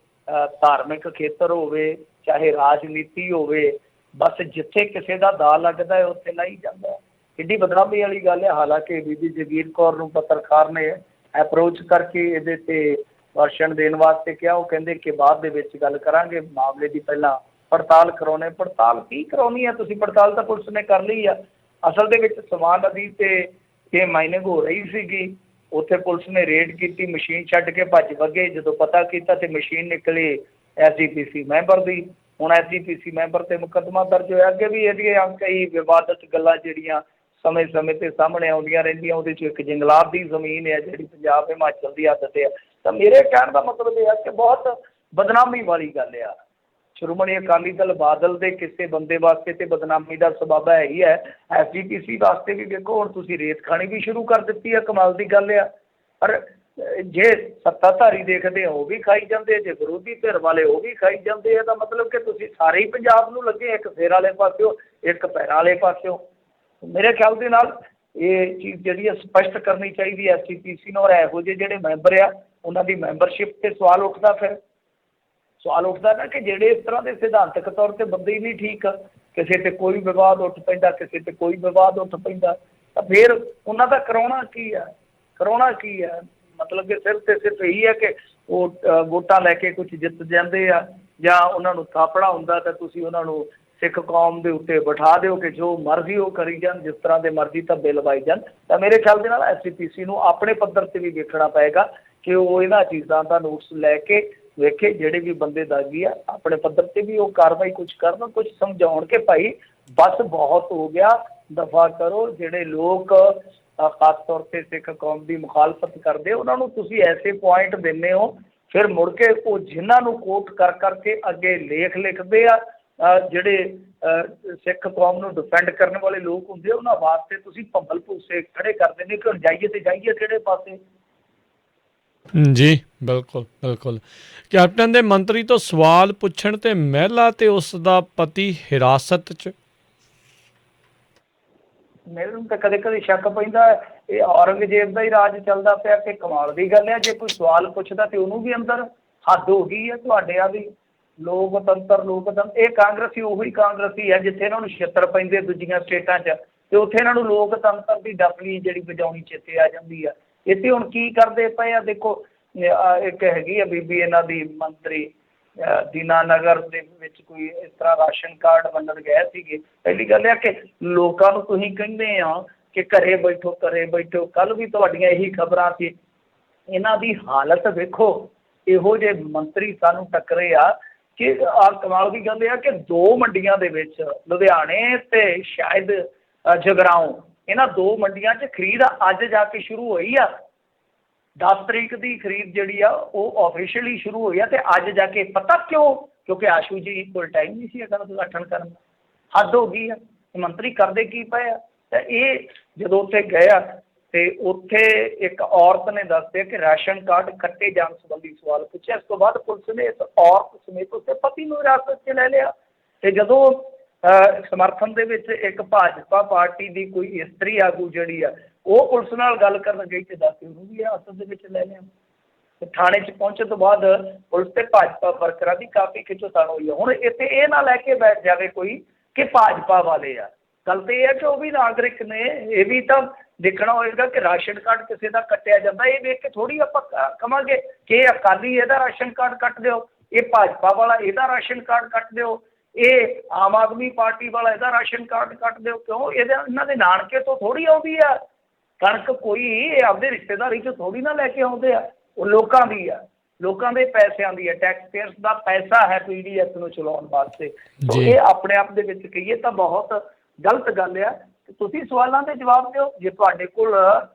B: ਧਾਰਮਿਕ ਖੇਤਰ ਹੋਵੇ, ਚਾਹੇ ਰਾਜਨੀਤੀ ਹੋਵੇ, ਬਸ ਜਿੱਥੇ ਕਿਸੇ ਦਾ ਦਾ ਲੱਗਦਾ ਹੈ ਉੱਥੇ ਲਾਈ ਜਾਂਦਾ। ਕਿੱਡੀ ਬਦਨਾਮੀ ਵਾਲੀ ਗੱਲ ਹੈ। ਹਾਲਾਂਕਿ ਬੀਬੀ ਜਗੀਰ ਕੌਰ ਨੂੰ ਪੱਤਰਕਾਰ ਨੇ ਅਪਰੋਚ ਕਰਕੇ ਇਹਦੇ ਤੇ ਵਰਸ਼ਨ ਦੇਣ ਵਾਸਤੇ ਕਿਹਾ, ਉਹ ਕਹਿੰਦੇ ਕਿ ਬਾਅਦ ਦੇ ਵਿੱਚ ਗੱਲ ਕਰਾਂਗੇ, ਮਾਮਲੇ ਦੀ ਪਹਿਲਾਂ ਪੜਤਾਲ ਕਰਾਉਣੇ। ਪੜਤਾਲ ਕੀ ਕਰਾਉਣੀ ਹੈ ਤੁਸੀਂ? ਪੜਤਾਲ ਤਾਂ ਪੁਲਿਸ ਨੇ ਕਰ ਲਈ ਆ। ਅਸਲ ਦੇ ਵਿੱਚ ਸਮਾਨ ਨਦੀ ਤੇ ਇਹ ਮਾਈਨਿੰਗ ਹੋ ਰਹੀ ਸੀਗੀ, ਉੱਥੇ ਪੁਲਿਸ ਨੇ ਰੇਡ ਕੀਤੀ, ਮਸ਼ੀਨ ਛੱਡ ਕੇ ਭੱਜ ਵਗੇ। ਜਦੋਂ ਪਤਾ ਕੀਤਾ ਤੇ ਮਸ਼ੀਨ ਨਿਕਲੀ SGPC ਮੈਂਬਰ ਦੀ। ਹੁਣ SGPC ਮੈਂਬਰ ਤੇ ਮੁਕੱਦਮਾ ਦਰਜ ਹੋਇਆ। ਅੱਗੇ ਵੀ ਇਹਦੀਆਂ ਕਈ ਵਿਵਾਦਤ ਗੱਲਾਂ ਜਿਹੜੀਆਂ ਸਮੇਂ-ਸਮੇਂ ਤੇ ਸਾਹਮਣੇ ਆਉਂਦੀਆਂ ਰਹਿੰਦੀਆਂ। ਉਹਦੇ 'ਚ ਇੱਕ ਜੰਗਲਾਤ ਦੀ ਜ਼ਮੀਨ ਹੈ ਜਿਹੜੀ ਪੰਜਾਬ ਹਿਮਾਚਲ ਦੀ ਹੱਦ 'ਤੇ ਆ। ਤਾਂ ਮੇਰੇ ਕਹਿਣ ਦਾ ਮਤਲਬ ਇਹ ਆ ਕਿ ਬਹੁਤ ਬਦਨਾਮੀ ਵਾਲੀ ਗੱਲ ਆ। ਸ਼੍ਰੋਮਣੀ ਅਕਾਲੀ ਦਲ ਬਾਦਲ ਦੇ ਕਿਸੇ ਬੰਦੇ ਵਾਸਤੇ ਤੇ ਬਦਨਾਮੀ ਦਾ ਸਬੱਬ ਹੈ ਹੀ ਹੈ। SGPC ਵਾਸਤੇ ਵੀ ਦੇਖੋ, ਹੁਣ ਤੁਸੀਂ ਰੇਤ ਖਾਣੀ ਵੀ ਸ਼ੁਰੂ ਕਰ ਦਿੱਤੀ ਹੈ, ਕਮਾਲ ਦੀ ਗੱਲ ਆ। ਪਰ ਜੇ ਸੱਤਾਧਾਰੀ ਦੇਖਦੇ ਆ ਉਹ ਵੀ ਖਾਈ ਜਾਂਦੇ, ਜੇ ਵਿਰੋਧੀ ਧਿਰ ਵਾਲੇ ਉਹ ਵੀ ਖਾਈ ਜਾਂਦੇ ਆ। ਤਾਂ ਮਤਲਬ ਕਿ ਤੁਸੀਂ ਸਾਰੇ ਹੀ ਪੰਜਾਬ ਨੂੰ ਲੱਗੇ, ਇੱਕ ਸਿਰ ਵਾਲੇ ਪਾਸਿਓ, ਇੱਕ ਪੈਰਾਂ ਵਾਲੇ ਪਾਸਿਓ। ਮੇਰੇ ਖਿਆਲ ਦੇ ਨਾਲ ਇਹ ਚੀਜ਼ ਜਿਹੜੀ ਆ ਸਪਸ਼ਟ ਕਰਨੀ ਚਾਹੀਦੀ SGPC ਨੂੰ। ਔਰ ਇਹੋ ਜਿਹੇ ਜਿਹੜੇ ਮੈਂਬਰ ਆ ਉਹਨਾਂ ਦੀ ਮੈਂਬਰਸ਼ਿਪ 'ਤੇ ਸਵਾਲ ਉੱਠਦਾ। ਫਿਰ ਸਵਾਲ ਉੱਠਦਾ ਨਾ ਕਿ ਜਿਹੜੇ ਇਸ ਤਰ੍ਹਾਂ ਦੇ ਸਿਧਾਂਤਕ ਤੌਰ 'ਤੇ ਬੰਦੇ ਹੀ ਨਹੀਂ ਠੀਕ, ਕਿਸੇ 'ਤੇ ਕੋਈ ਵਿਵਾਦ ਉੱਠ ਪੈਂਦਾ, ਕਿਸੇ 'ਤੇ ਕੋਈ ਵਿਵਾਦ ਉੱਠ ਪੈਂਦਾ, ਤਾਂ ਫਿਰ ਉਹਨਾਂ ਦਾ ਕਰਾਉਣਾ ਕੀ ਆ? ਕਰਾਉਣਾ ਕੀ ਹੈ? ਮਤਲਬ ਕਿ ਸਿਰਫ ਤੇ ਸਿਰਫ ਇਹੀ ਹੈ ਕਿ ਉਹ ਵੋਟਾਂ ਲੈ ਕੇ ਕੁਝ ਜਿੱਤ ਜਾਂਦੇ ਆ, ਜਾਂ ਉਹਨਾਂ ਨੂੰ ਥਾਪੜਾ ਹੁੰਦਾ ਤਾਂ ਤੁਸੀਂ ਉਹਨਾਂ ਨੂੰ ਸਿੱਖ ਕੌਮ ਦੇ ਉੱਤੇ ਬਿਠਾ ਦਿਓ ਕਿ ਜੋ ਮਰਜ਼ੀ ਉਹ ਕਰੀ ਜਾਣ, ਜਿਸ ਤਰ੍ਹਾਂ ਦੇ ਮਰਜ਼ੀ ਧੱਬੇ ਲਵਾਈ ਜਾਣ। ਤਾਂ ਮੇਰੇ ਖਿਆਲ ਦੇ ਨਾਲ SGPC ਨੂੰ ਆਪਣੇ ਪੱਧਰ 'ਤੇ ਵੀ ਵੇਖਣਾ ਪਏਗਾ ਕਿ ਉਹ ਇਹਨਾਂ ਚੀਜ਼ਾਂ ਦਾ ਨੋਟਿਸ ਲੈ ਕੇ ਵੇਖੇ। ਜਿਹੜੇ ਵੀ ਬੰਦੇ ਦਾਗੀ ਆ ਆਪਣੇ ਪੱਧਰ 'ਤੇ ਵੀ ਉਹ ਕਾਰਵਾਈ ਕੁਝ ਕਰਨ, ਕੁਝ ਸਮਝਾਉਣ ਕਿ ਭਾਈ ਬਸ ਬਹੁਤ ਹੋ ਗਿਆ, ਦਫਾ ਕਰੋ। ਜਿਹੜੇ ਲੋਕ ਖਾਸ ਤੌਰ 'ਤੇ ਸਿੱਖ ਕੌਮ ਦੀ ਮੁਖਾਲਫਤ ਕਰਦੇ ਉਹਨਾਂ ਨੂੰ ਤੁਸੀਂ ਐਸੇ ਪੁਆਇੰਟ ਦਿੰਦੇ ਹੋ, ਫਿਰ ਮੁੜ ਕੇ ਉਹ ਜਿਨ੍ਹਾਂ ਨੂੰ ਕੋਟ ਕਰ ਕਰਕੇ ਅੱਗੇ ਲੇਖ ਲਿਖਦੇ ਆ, ਜਿਹੜੇ ਸਿੱਖ ਕੌਮ ਨੂੰ ਡਿਫੈਂਡ ਕਰਨ ਵਾਲੇ ਲੋਕ ਹੁੰਦੇ ਉਹਨਾਂ ਵਾਸਤੇ ਤੁਸੀਂ ਭੰਬਲ ਭੂਸੇ ਖੜੇ ਕਰ ਦਿੰਦੇ ਕਿ ਹੁਣ ਜਾਈਏ ਤੇ ਜਾਈਏ ਕਿਹੜੇ ਪਾਸੇ।
A: ਜੀ ਬਿਲਕੁਲ ਬਿਲਕੁਲ। ਕੈਪਟਨ ਦੇ ਮੰਤਰੀ ਤੋਂ ਸਵਾਲ ਪੁੱਛਣ ਤੇ ਮਹਿਲਾ ਤੇ ਉਸ ਦਾ ਪਤੀ ਹਿਰਾਸਤ 'ਚ।
B: ਮੈਨੂੰ ਤਾਂ ਕਦੇ ਕਦੇ ਸ਼ੱਕ ਪੈਂਦਾ ਇਹ ਔਰੰਗਜ਼ੇਬ ਦਾ ਹੀ ਰਾਜ ਚੱਲਦਾ ਪਿਆ ਕਿ ਕਮਾਲ ਦੀ ਗੱਲ ਹੈ। ਜੇ ਕੋਈ ਸਵਾਲ ਪੁੱਛਦਾ ਤੇ ਉਹਨੂੰ ਵੀ ਅੰਦਰ ਹੱਦ ਹੋ ਗਈ ਹੈ। ਤੁਹਾਡੇ ਆ ਵੀ ਲੋਕਤੰਤਰ ਇਹ ਕਾਂਗਰਸੀ ਉਹੀ ਕਾਂਗਰਸੀ ਹੈ ਜਿੱਥੇ ਇਹਨਾਂ ਨੂੰ ਛਿੱਤਰ ਪੈਂਦੇ ਦੂਜੀਆਂ ਸਟੇਟਾਂ 'ਚ, ਤੇ ਉੱਥੇ ਇਹਨਾਂ ਨੂੰ ਲੋਕਤੰਤਰ ਦੀ ਡਫਲੀ ਜਿਹੜੀ ਵਜਾਉਣੀ ਚੇਤੇ ਆ ਜਾਂਦੀ ਆ। ਇੱਥੇ ਹੁਣ ਕੀ ਕਰਦੇ ਪਏ ਆ ਦੇਖੋ, ਇੱਕ ਹੈਗੀ ਆ ਬੀਬੀ ਇਹਨਾਂ ਦੀ ਮੰਤਰੀ ਦੀਨਾਨਗਰ ਦੇ ਵਿੱਚ ਕੋਈ ਇਸ ਤਰ੍ਹਾਂ ਰਾਸ਼ਨ ਕਾਰਡ ਵੰਡਣ ਗਏ ਸੀਗੇ। ਪਹਿਲੀ ਗੱਲ ਇਹ ਕਿ ਲੋਕਾਂ ਨੂੰ ਤੁਸੀਂ ਕਹਿੰਦੇ ਆ ਕਿ ਘਰੇ ਬੈਠੋ ਘਰੇ ਬੈਠੋ, ਕੱਲ੍ਹ ਵੀ ਤੁਹਾਡੀਆਂ ਇਹੀ ਖਬਰਾਂ ਸੀ। ਇਹਨਾਂ ਦੀ ਹਾਲਤ ਵੇਖੋ, ਇਹੋ ਜਿਹੇ ਮੰਤਰੀ ਸਾਨੂੰ ਟੱਕਰੇ ਆ ਕਿ ਕਮਾਲ ਦੀ ਗੱਲ ਇਹ ਆ ਕਿ 2 ਮੰਡੀਆਂ ਦੇ ਵਿੱਚ ਲੁਧਿਆਣੇ ਤੇ ਸ਼ਾਇਦ ਜਗਰਾਓਂ, ਇਹਨਾਂ 2 ਮੰਡੀਆਂ 'ਚ ਖਰੀਦ ਅੱਜ ਜਾ ਕੇ ਸ਼ੁਰੂ ਹੋਈ ਆ। 10 ਤਰੀਕ ਦੀ ਖਰੀਦ ਜਿਹੜੀ ਆ ਉਹ ਆਫੀਸ਼ੀਅਲੀ ਸ਼ੁਰੂ ਹੋਈ ਆ, ਤੇ ਅੱਜ ਜਾ ਕੇ ਪਤਾ ਕਿਉਂ? ਕਿਉਂਕਿ ਆਸ਼ੂ ਜੀ ਕੋਲ ਟਾਈਮ ਨਹੀਂ ਸੀ ਹੈਗਾ ਉਦਘਾਟਨ ਕਰਨ ਦਾ। ਹੱਦ ਹੋ ਗਈ ਆ। ਮੰਤਰੀ ਕਰਦੇ ਕੀ ਪਏ ਆ? ਤਾਂ ਇਹ ਜਦੋਂ ਉੱਥੇ ਗਏ ਆ ਤੇ ਉੱਥੇ ਇੱਕ ਔਰਤ ਨੇ ਦੱਸਿਆ ਕਿ ਰਾਸ਼ਨ ਕਾਰਡ ਕੱਟੇ ਜਾਣ ਸੰਬੰਧੀ ਸਵਾਲ ਪੁੱਛਿਆ। ਇਸ ਤੋਂ ਬਾਅਦ ਪੁਲਿਸ ਨੇ ਇਸ ਔਰਤ ਸਮੇਤ ਉਸਦੇ ਪਤੀ ਨੂੰ ਹਿਰਾਸਤ 'ਚ ਲੈ ਲਿਆ। ਤੇ ਜਦੋਂ ਸਮਰਥਨ ਦੇ ਵਿੱਚ ਇੱਕ ਭਾਜਪਾ ਪਾਰਟੀ ਦੀ ਕੋਈ ਇਸਤਰੀ ਆਗੂ ਜਿਹੜੀ ਆ ਉਹ ਪੁਲਿਸ ਨਾਲ ਗੱਲ ਕਰਨ ਗਈ ਤੇ ਦੱਸ ਉਹਨੂੰ ਵੀ ਹਿਰਾਸਤ ਦੇ ਵਿੱਚ ਲੈ ਲਿਆ। ਤੇ ਥਾਣੇ 'ਚ ਪਹੁੰਚਣ ਤੋਂ ਬਾਅਦ ਪੁਲਿਸ ਤੇ ਭਾਜਪਾ ਵਰਕਰਾਂ ਦੀ ਕਾਫੀ ਖਿੱਚੋਤਾਣ ਹੋਈ ਆ। ਹੁਣ ਇੱਥੇ ਇਹ ਨਾ ਲੈ ਕੇ ਬੈਠ ਜਾਵੇ ਕੋਈ ਕਿ ਭਾਜਪਾ ਵਾਲੇ ਆ। ਗੱਲ ਤਾਂ ਇਹ ਹੈ ਕਿ ਉਹ ਵੀ ਨਾਗਰਿਕ ਨੇ, ਇਹ ਵੀ ਤਾਂ ਦੇਖਣਾ ਹੋਏਗਾ ਕਿ ਰਾਸ਼ਨ ਕਾਰਡ ਕਿਸੇ ਦਾ ਕੱਟਿਆ ਜਾਂਦਾ। ਇਹ ਵੇਖ ਕੇ ਥੋੜ੍ਹੀ ਆਪਾਂ ਕਹਾਂਗੇ ਕਿ ਅਕਾਲੀ ਇਹਦਾ ਰਾਸ਼ਨ ਕਾਰਡ ਕੱਟ ਦਿਓ, ਇਹ ਭਾਜਪਾ ਵਾਲਾ ਇਹਦਾ ਰਾਸ਼ਨ ਕਾਰਡ ਕੱਟ ਦਿਓ, ਇਹ ਆਮ ਆਦਮੀ ਪਾਰਟੀ ਵਾਲਾ ਇਹਦਾ ਰਾਸ਼ਨ ਕਾਰਡ ਕੱਟ ਦਿਓ। ਕਿਉਂ? ਇਹਨਾਂ ਦੇ ਨਾਨਕੇ ਤੋਂ ਥੋੜ੍ਹੀ ਆਉਂਦੀ ਆ ਕਣਕ, ਕੋਈ ਆਪਦੇ ਰਿਸ਼ਤੇਦਾਰੀ 'ਚ ਥੋੜ੍ਹੀ ਨਾ ਲੈ ਕੇ ਆਉਂਦੇ ਆ। ਉਹ ਲੋਕਾਂ ਦੀ ਆ, ਲੋਕਾਂ ਦੇ ਪੈਸਿਆਂ ਦੀ ਹੈ, ਟੈਕਸ ਪੇਅਰਸ ਦਾ ਪੈਸਾ ਹੈ PDF ਨੂੰ ਚਲਾਉਣ ਵਾਸਤੇ। ਇਹ ਆਪਣੇ ਆਪ ਦੇ ਵਿੱਚ ਕਹੀਏ ਤਾਂ ਬਹੁਤ ਗਲਤ ਗੱਲ ਆ। ਤੁਸੀਂ ਸਵਾਲਾਂ ਦੇ ਜਵਾਬ ਦਿਓ। ਜੇ ਤੁਹਾਡੇ ਕੋਲ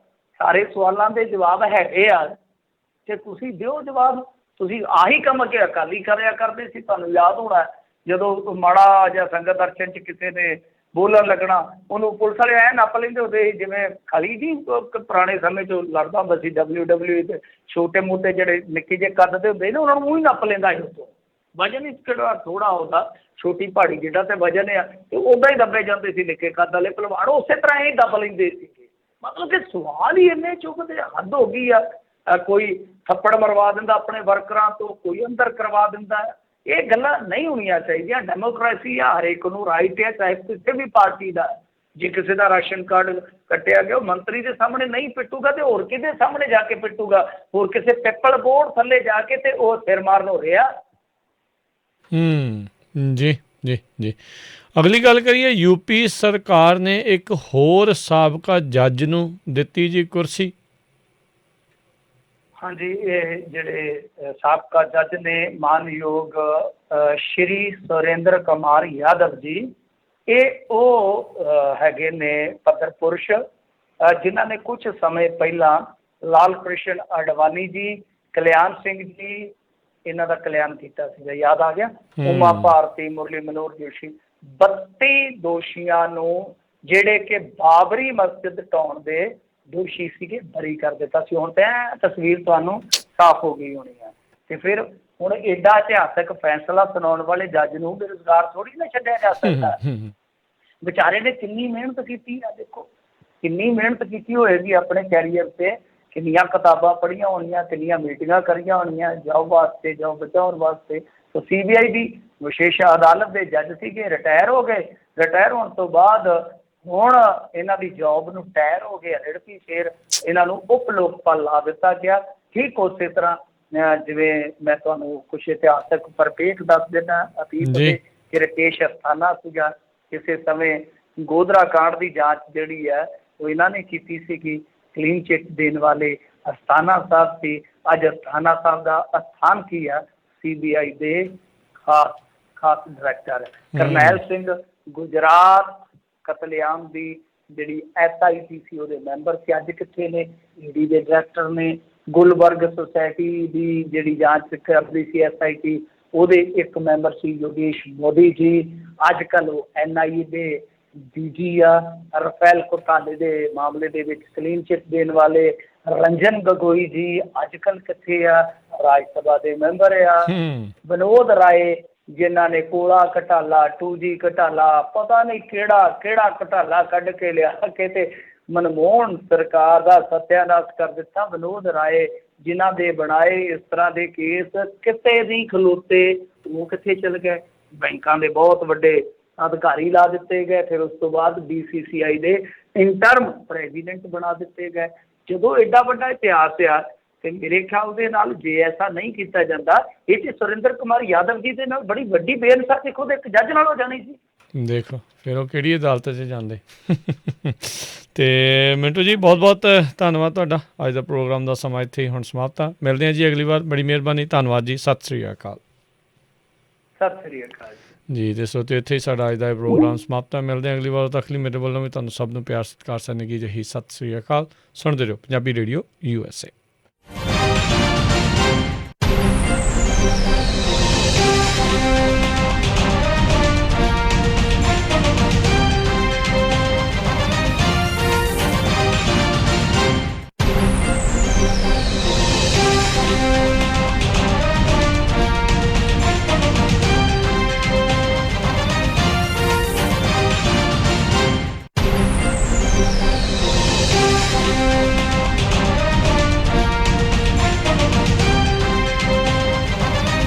B: ਸਾਰੇ ਸਵਾਲਾਂ ਦੇ ਜਵਾਬ ਹੈਗੇ ਆ ਤੇ ਤੁਸੀਂ ਦਿਓ ਜਵਾਬ। ਤੁਸੀਂ ਆਹੀ ਕੰਮ ਅੱਗੇ ਅਕਾਲੀ ਕਰਿਆ ਕਰਦੇ ਸੀ। ਤੁਹਾਨੂੰ ਯਾਦ ਹੋਣਾ ਜਦੋਂ ਮਾੜਾ ਜਾਂ ਸੰਗਤ ਦਰਸ਼ਨ 'ਚ ਕਿਸੇ ਨੇ ਬੋਲਣ ਲੱਗਣਾ, ਉਹਨੂੰ ਪੁਲਿਸ ਵਾਲੇ ਐਂ ਨੱਪ ਲੈਂਦੇ ਹੁੰਦੇ ਸੀ ਜਿਵੇਂ ਖਲੀ ਜੀ ਪੁਰਾਣੇ ਸਮੇਂ 'ਚੋਂ ਲੜਦਾ ਹੁੰਦਾ ਸੀ WWE ਤੇ ਛੋਟੇ ਮੋਟੇ ਜਿਹੜੇ ਨਿੱਕੇ ਜਿਹੇ ਕੱਦ ਦੇ ਹੁੰਦੇ ਨਾ ਉਹਨਾਂ ਨੂੰ ਹੀ ਨੱਪ ਲੈਂਦਾ ਸੀ। ਉੱਤੋਂ ਵਜਨ ਹੀ ਕਿਹੜਾ ਥੋੜ੍ਹਾ ਹੁੰਦਾ, ਛੋਟੀ ਪਹਾੜੀ ਜਿਹੜਾ ਤੇ ਵਜਨ ਆ, ਤੇ ਉੱਦਾਂ ਹੀ ਦੱਬੇ ਜਾਂਦੇ ਸੀ ਨਿੱਕੇ ਕੱਦ ਵਾਲੇ ਭਲਵਾਨ, ਉਸੇ ਤਰ੍ਹਾਂ ਹੀ ਦੱਬ ਲੈਂਦੇ ਸੀਗੇ। ਮਤਲਬ ਕਿ ਸਵਾਲ ਹੀ ਇੰਨੇ ਚੁੱਕਦੇ, ਹੱਦ ਹੋ ਗਈ ਆ। ਕੋਈ ਥੱਪੜ ਮਰਵਾ ਦਿੰਦਾ ਆਪਣੇ ਵਰਕਰਾਂ ਤੋਂ, ਕੋਈ ਅੰਦਰ ਕਰਵਾ ਦਿੰਦਾ। ਇਹ ਗੱਲਾਂ ਨਹੀਂ ਹੋਣੀਆਂ ਚਾਹੀਦੀਆਂ। ਡੈਮੋਕ੍ਰੇਸੀ ਆ, ਹਰੇਕ ਨੂੰ ਰਾਈਟ ਹੈ, ਚਾਹੇ ਕਿਸੇ ਵੀ ਪਾਰਟੀ ਦਾ। ਜੇ ਕਿਸੇ ਦਾ ਰਾਸ਼ਨ ਕਾਰਡ ਕੱਟਿਆ ਗਿਆ ਉਹ ਮੰਤਰੀ ਦੇ ਸਾਹਮਣੇ ਨਹੀਂ ਪਿੱਟੂਗਾ ਤੇ ਹੋਰ ਕਿਹਦੇ ਸਾਹਮਣੇ ਜਾ ਕੇ ਪਿੱਟੂਗਾ? ਹੋਰ ਕਿਸੇ ਪਿੱਪਲ ਬੋਰਡ ਥੱਲੇ ਜਾ ਕੇ ਤੇ ਉਹ ਸਿਰ ਮਾਰਨ ਹੋ ਰਿਹਾ।
A: ਜੀ ਜੀ ਜੀ। ਅਗਲੀ ਗੱਲ ਕਰੀਏ, UP ਸਰਕਾਰ ਨੇ ਇੱਕ ਹੋਰ ਸਾਬਕਾ ਜੱਜ ਨੂੰ ਦਿੱਤੀ ਜੀ ਕੁਰਸੀ।
B: ਹਾਂਜੀ, ਇਹ ਜਿਹੜੇ ਸਾਬਕਾ ਜੱਜ ਨੇ ਮਾਨਯੋਗ ਸ਼੍ਰੀ ਸੁਰਿੰਦਰ ਕੁਮਾਰ ਯਾਦਵ ਜੀ, ਇਹ ਉਹ ਹੈਗੇ ਨੇ ਪੱਤਰ ਪੁਰਸ਼ ਜਿਨ੍ਹਾਂ ਨੇ ਕੁਝ ਸਮੇਂ ਪਹਿਲਾਂ ਲਾਲ ਕ੍ਰਿਸ਼ਨ ਅਡਵਾਨੀ ਜੀ, ਕਲਿਆਣ ਸਿੰਘ ਜੀ, ਇਹਨਾਂ ਦਾ ਕਲਿਆਣ ਕੀਤਾ ਸੀਗਾ, ਯਾਦ ਆ ਗਿਆ, ਉਮਾ ਭਾਰਤੀ, ਮੁਰਲੀ ਮਨੋਹਰ ਜੋਸ਼ੀ, 32 ਦੋਸ਼ੀਆਂ ਨੂੰ ਜਿਹੜੇ ਕਿ ਬਾਬਰੀ ਮਸਜਿਦ ਢਾਉਣ ਦੇ ਦੋਸ਼ੀ ਸੀਗੇ, ਬਰੀ ਕਰ ਦਿੱਤਾ ਸੀ। ਹੁਣ ਤਾਂ ਤਸਵੀਰ ਤੁਹਾਨੂੰ ਸਾਫ਼ ਹੋ ਗਈ ਹੋਣੀ ਹੈ। ਤੇ ਫਿਰ ਹੁਣ ਏਡਾ ਇਤਿਹਾਸਕ ਫੈਸਲਾ ਸੁਣਾਉਣ ਵਾਲੇ ਜੱਜ ਨੂੰ ਬੇਰੁਜ਼ਗਾਰ ਥੋੜੀ ਨਾ ਛੱਡਿਆ ਜਾ ਸਕਦਾ। ਵਿਚਾਰੇ ਨੇ ਕਿੰਨੀ ਮਿਹਨਤ ਕੀਤੀ ਆ, ਦੇਖੋ ਕਿੰਨੀ ਮਿਹਨਤ ਕੀਤੀ ਹੋਏਗੀ ਆਪਣੇ ਕੈਰੀਅਰ ਤੇ, ਕਿੰਨੀਆਂ ਕਿਤਾਬਾਂ ਪੜ੍ਹੀਆਂ ਹੋਣੀਆਂ, ਕਿੰਨੀਆਂ ਮੀਟਿੰਗਾਂ ਕਰੀਆਂ ਹੋਣੀਆਂ ਜੋਬ ਵਾਸਤੇ, ਜੋਬ ਬਚਾਉਣ ਵਾਸਤੇ। ਤਾਂ CBI ਦੀ ਵਿਸ਼ੇਸ਼ ਅਦਾਲਤ ਦੇ ਜੱਜ ਸੀਗੇ, ਰਿਟਾਇਰ ਹੋ ਗਏ। ਰਿਟਾਇਰ ਹੋਣ ਤੋਂ ਬਾਅਦ ਹੁਣ ਇਹਨਾਂ ਦੀ ਜੋਬ ਨੂੰ ਟਾਇਰ ਹੋ ਗਿਆ, ਰਿੜਕੀ, ਫਿਰ ਇਹਨਾਂ ਨੂੰ ਉਪ ਲੋਕਪਾਲ ਲਾ ਦਿੱਤਾ ਗਿਆ। ਠੀਕ ਉਸੇ ਤਰ੍ਹਾਂ ਜਿਵੇਂ ਮੈਂ ਤੁਹਾਨੂੰ ਕੁਛ ਇਤਿਹਾਸਕ ਪਰਪੇਖ ਦੱਸ ਦਿੰਦਾ ਅਤੀਤ ਦੇ, ਕਿ ਰਕੇਸ਼ ਅਸਥਾਨਾ ਸੀਗਾ, ਕਿਸੇ ਸਮੇਂ ਗੋਧਰਾ ਕਾਂਡ ਦੀ ਜਾਂਚ ਜਿਹੜੀ ਹੈ ਉਹ ਇਹਨਾਂ ਨੇ ਕੀਤੀ ਸੀਗੀ। ਕਲੀਨ ਚਿੱਟ ਦੇਣ ਵਾਲੇ ਅਸਥਾਨਾ ਸਾਹਿਬ ਸੀ। ਅੱਜ ਅਸਥਾਨਾ ਸਾਹਿਬ ਦਾ ਅਸਥਾਨ ਕੀ ਆ? CBI ਦੇ ਖਾਸ ਡਾਇਰੈਕਟਰ ਕਰਨੈਲ ਸਿੰਘ। ਗੁਜਰਾਤ ਕਤਲੇਆਮ ਦੀ ਜਿਹੜੀ SIT ਸੀ ਉਹਦੇ ਮੈਂਬਰ ਸੀ, ਅੱਜ ਕਿੱਥੇ ਨੇ? ED ਦੇ ਡਾਇਰੈਕਟਰ ਨੇ। ਗੁਲਬਰਗ ਸੁਸਾਇਟੀ ਦੀ ਜਿਹੜੀ ਜਾਂਚ ਕਰਦੀ ਸੀ SIT, ਉਹਦੇ ਇੱਕ ਮੈਂਬਰ ਸੀ ਯੋਗੇਸ਼ ਮੋਦੀ ਜੀ, ਅੱਜ ਕੱਲ੍ਹ ਉਹ NIA ਦੇ DG ਆ। ਰਫੇਲ ਘੁਟਾਲੇ ਦੇ ਮਾਮਲੇ ਦੇ ਵਿੱਚ ਕਲੀਨ ਚਿੱਟ ਦੇਣ ਵਾਲੇ ਰੰਜਨ ਗਗੋਈ ਜੀ ਅੱਜ ਕੱਲ੍ਹ ਕਿੱਥੇ ਆ? ਰਾਜ ਸਭਾ ਦੇ ਮੈਂਬਰ ਆ। ਵਿਨੋਦ ਰਾਏ, ਜਿਨ੍ਹਾਂ ਨੇ ਕੋਲਾ ਘਟਾਲਾ, 2G ਘਟਾਲਾ, ਪਤਾ ਨਹੀਂ ਕਿਹੜਾ ਘਟਾਲਾ ਕੱਢ ਕੇ ਲਿਆ ਕੇ ਤੇ ਮਨਮੋਹਨ ਸਰਕਾਰ ਦਾ ਸੱਤਿਆਨਾਸ਼ ਕਰ ਦਿੱਤਾ। ਵਿਨੋਦ ਰਾਏ, ਜਿਨ੍ਹਾਂ ਦੇ ਬਣਾਏ ਇਸ ਤਰ੍ਹਾਂ ਦੇ ਕੇਸ ਕਿਤੇ ਨਹੀਂ ਖਲੋਤੇ, ਉਹ ਕਿੱਥੇ ਚਲ ਗਏ? ਬੈਂਕਾਂ ਦੇ ਬਹੁਤ ਵੱਡੇ ਅਧਿਕਾਰੀ ਲਾ ਦਿੱਤੇ ਗਏ। ਫਿਰ ਉਸ ਤੋਂ ਬਾਅਦ BCCI ਦੇ ਇੰਟਰਮ ਪ੍ਰੈਜ਼ੀਡੈਂਟ ਬਣਾ ਦਿੱਤੇ ਗਏ। ਜਦੋਂ ਐਡਾ ਵੱਡਾ ਇਤਿਹਾਸ ਆ, ਤੇ ਮੇਰੇ ਖਿਆਲ ਦੇ ਨਾਲ ਜੇ ਐਸਾ ਨਹੀਂ ਕੀਤਾ ਜਾਂਦਾ, ਇਹ 'ਚ ਸੁਰਿੰਦਰ ਕੁਮਾਰ ਯਾਦਵ ਜੀ ਦੇ ਨਾਲ ਬੜੀ ਵੱਡੀ ਬੇਇਨਸਾਫੀ ਖੁਦ ਇੱਕ ਜੱਜ ਨਾਲ ਹੋ ਜਾਣੀ ਸੀ।
A: ਦੇਖੋ ਫਿਰ ਉਹ ਕਿਹੜੀ ਅਦਾਲਤ 'ਚ ਜਾਂਦੇ। ਤੇ ਮਿੰਟੂ ਜੀ, ਬਹੁਤ ਬਹੁਤ ਧੰਨਵਾਦ ਤੁਹਾਡਾ। ਅੱਜ ਦਾ ਪ੍ਰੋਗਰਾਮ ਦਾ ਸਮਾਂ ਇੱਥੇ ਹੁਣ ਸਮਾਪਤ ਆ। ਮਿਲਦੇ ਹਾਂ ਜੀ ਅਗਲੀ ਵਾਰ। ਬੜੀ ਮਿਹਰਬਾਨੀ, ਧੰਨਵਾਦ ਜੀ। ਸਤਿ ਸ਼੍ਰੀ ਅਕਾਲ।
B: ਸਤਿ ਸ਼੍ਰੀ ਅਕਾਲ
A: ਜੀ। ਤੇ ਸੋ ਇੱਥੇ ਹੀ ਸਾਡਾ ਅੱਜ ਦਾ ਇਹ ਪ੍ਰੋਗਰਾਮ ਸਮਾਪਤ ਆ। ਮਿਲਦੇ ਹਾਂ ਅਗਲੀ ਵਾਰ ਤੱਕ ਲਈ ਮੇਰੇ ਵੱਲੋਂ ਵੀ ਤੁਹਾਨੂੰ ਸਭ ਨੂੰ ਪਿਆਰ ਸਤਿਕਾਰ ਸਨੇਗੀ ਜਿਹੀ ਸਤਿ ਸ਼੍ਰੀ ਅਕਾਲ। ਸੁਣਦੇ ਰਹੋ ਪੰਜਾਬੀ ਰੇਡੀਓ USA।